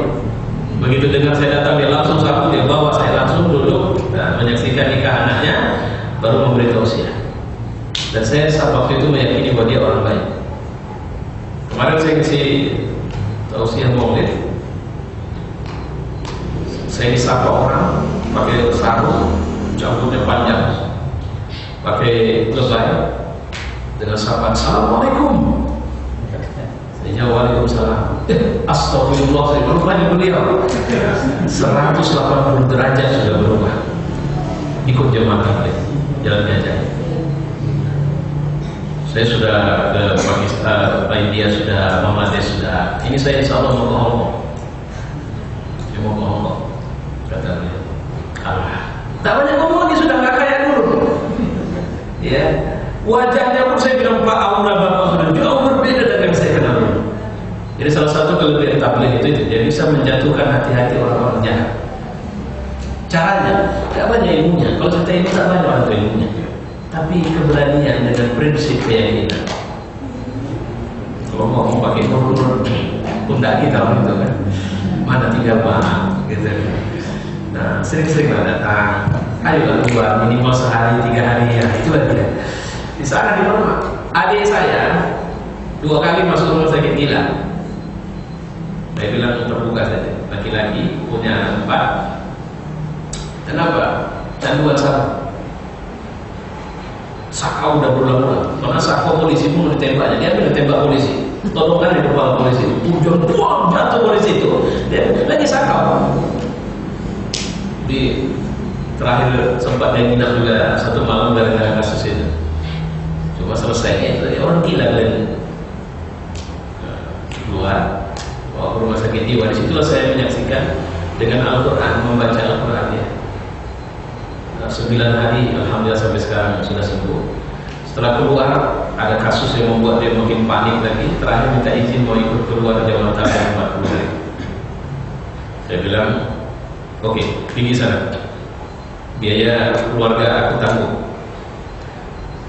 Speaker 2: Begitu dengar saya datang, dia langsung satu, dia bawa saya langsung duduk dan menyaksikan nikah anaknya, baru memberi tausiah. Dan saya saat waktu itu meyakini bahwa dia orang baik. Kemarin saya kasih tausiah maulid. Saya disapa orang pakai sarung, rambutnya panjang, pakai lebay, dengan sapaan assalamualaikum. Saya jawab waalaikumsalam. Astagfirullah, saya berubahnya beliau 180 derajat sudah berubah. Ikut jemaah tabligh jalan gajah. Saya sudah ke Pakistan, India sudah, Bangladesh sudah. Ini saya insya Allah mau ke Hongkong. Saya mau ke Hongkong. Kata beliau, tak banyak ngomong lagi, sudah nggak kayak dulu. Ya, wajahnya pun saya bilang Pak aura bapak sudah jauh berbeda dengan yang saya kenal dulu. Jadi salah satu kelebihan tabligh itu dia bisa menjatuhkan hati-hati orang-orang jahat. Caranya, nggak banyak ilmunya. Kalau kita ini tak banyak orang ilmunya. Tapi keberanian dengan prinsip keyakinan. Kalau ngomong pakai nur pundak kita orang itu kan, mana tinggal maaf gitu. Nah sering-sering datang, ayo keluar minimal sehari 3 hari ya, itulah dia. Di sana di rumah, adik saya 2 kali masuk rumah sakit gila. Saya bilang terbuka saja, laki-laki punya 4. Kenapa? Canduan sabu. Saka udah berulang-ulang. Karena saka polisi pun mau ditembaknya, dia ambil tembak polisi. todongan di kepala polisi, ujung buang jatuh polisi itu, dia lagi sakau. Di terakhir sempat dia nginap juga satu malam gara-gara kasus itu. Cuma selesainya itu orang gila dan keluar bawa ke rumah sakit jiwa. Di situlah saya menyaksikan dengan Al-Quran, membaca Al-Quran ya. 9 hari alhamdulillah sampai sekarang sudah sembuh. Setelah keluar ada kasus yang membuat dia makin panik lagi. Terakhir minta izin mau ikut keluar jam 40 hari. Saya bilang, oke, pergi sana. Biaya keluarga aku tanggung.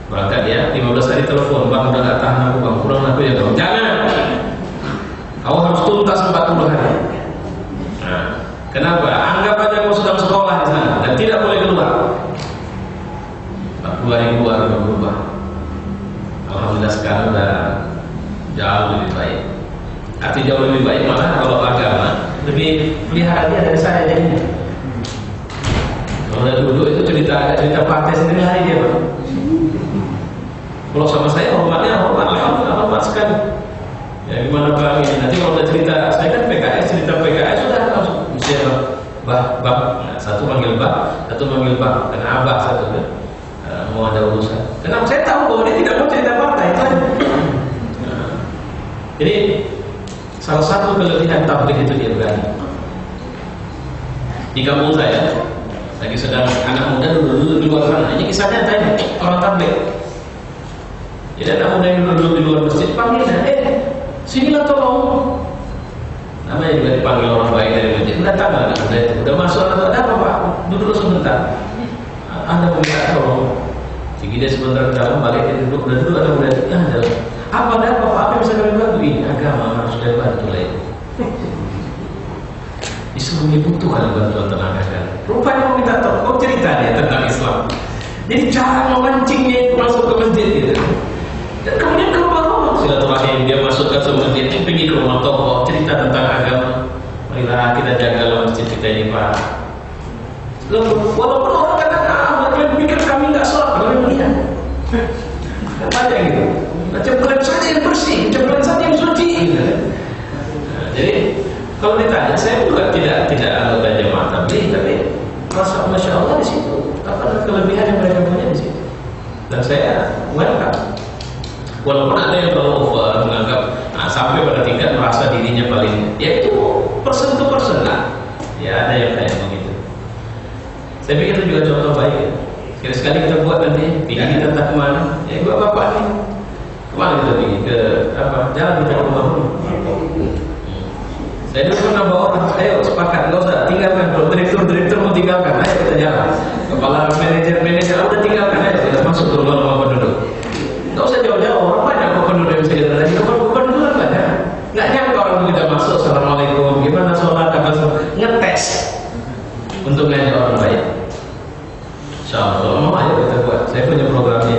Speaker 2: Berangkat dia 15 hari telepon, bang udah gak tahan aku bang, pulang aku ya bang. Jangan, kau harus tuntas 40 hari. Nah, kenapa? Anggap aja kau sedang sekolah di sana dan tidak boleh keluar. 40 hari keluar udah berubah. Alhamdulillah sekarang udah jauh lebih baik. Arti jauh lebih baik malah kalau agama lebih pelihara dia dari saya jadinya. Kalau udah duduk itu cerita partai sendiri hari dia bang. Kalau sama saya hormatnya alhamdulillah hormat sekali. Ya gimana bang ini nanti kalau udah cerita saya kan PKS sudah langsung mesti bah, nah, satu panggil bah, satu panggil bah, karena abah satu kan mau ada urusan. Karena saya tahu bahwa dia tidak mau cerita partai itu. Nah, jadi salah satu kelebihan tabligh itu dia berani. Di kampung saya lagi sedang anak muda dulu di luar sana. Ini kisahnya tanya orang tabligh. Jadi anak muda yang dulu di luar masjid panggil sinilah tolong. Namanya juga dipanggil orang baik dari masjid. Datanglah anak muda itu. Udah masuk atau ada apa pak? Duduk sebentar. Anda meminta tolong. Jadi dia sebentar ke dalam balik dia duduk. Udah duduk anak muda itu. Apa ada apa pak? Apa yang bisa kami bantu? Ini agama harus dari bantu lah itu. Disuruh dibutuhkan bantuan tenaga kan. Rupanya mau minta tolong. Kau cerita dia tentang Islam. Jadi cara memancingnya itu masuk ke masjid gitu. Dan kemudian ke rumah silaturahim dia masukkan ke masjid ini pergi ke rumah tokoh cerita tentang agama. Marilah kita jagalah masjid kita ini pak. Walaupun orang kata kalian pikir kami nggak sholat, kalian lihat. Banyak gitu. Cempelan saja yang bersih, cempelan saja yang suci. Nah, jadi kalau ditanya saya juga tidak anggota jemaah tabligh tapi rasa masya Allah di situ. Apa kelebihan yang mereka punya di situ. Dan saya welcome. Walaupun ada yang terlalu over menganggap sampai pada tingkat merasa dirinya paling, ya itu person to person lah. Ya ada yang kayak begitu. Saya pikir itu juga contoh baik. Sekali-sekali kita buat nanti, pergi kita tak kemana? Ya gua bapak nih. Kemana kita pergi? Ke apa? Jalan kita ke rumah. Saya dulu pernah bawa orang, ayo sepakat, nggak usah tinggalkan. Kalau direktur mau tinggalkan, ayo kita jalan. Kepala manajer udah tinggalkan, ayo kita masuk ke rumah penduduk. Nggak usah jauh-jauh, orang banyak kok penduduk yang bisa kita lagi. Penduduk banyak. Nggak nyangka orang kita masuk, assalamualaikum, gimana sholat, apa semua. Ngetes untuk ngajak orang baik. Insyaallah, kalau mau ayo kita buat. Saya punya programnya.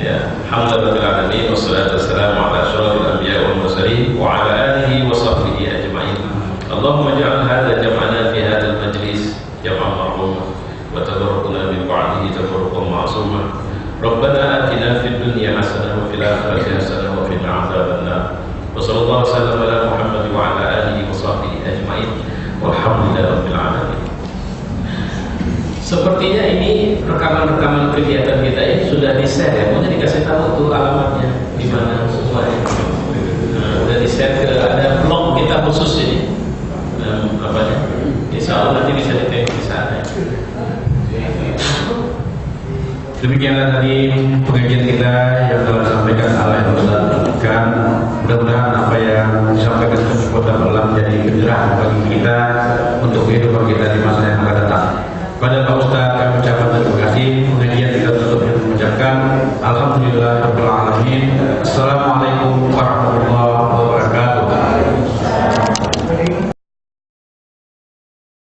Speaker 2: Ya, alhamdulillahirabbil alamin wassalatu wassalamu ala asyrofil anbiya'i wal mursalin wa ala alihi wa sahbihi ajma'in. Allahumma ij'al hadha jam'ana fi hadzal majlis jam'an marhuma wa tabarrukna min ba'dihi tabarrukan ma'suma. Rabbana atina fid dunya hasanah wa fil akhirati hasanah wa qina adzabannar. Wa sallallahu wasallam ala Muhammad wa ala alihi wa sahbihi ajma'in. Walhamdulillahirabbil alamin. Sepertinya ini rekaman-rekaman kegiatan kita ini sudah di-share ya. Mungkin dikasih tahu tuh alamatnya di mana semuanya. Udah di-share ke ada blog kita khusus ini. Apanya? Insyaallah nanti bisa ditengok di sana.
Speaker 1: Demikianlah tadi pengajian kita yang telah disampaikan oleh Ustaz Ikan. Mudah-mudahan apa yang disampaikan tersebut dapat menjadi pencerahan bagi kita untuk kehidupan kita di masa yang akan datang. Pada Pak Ustaz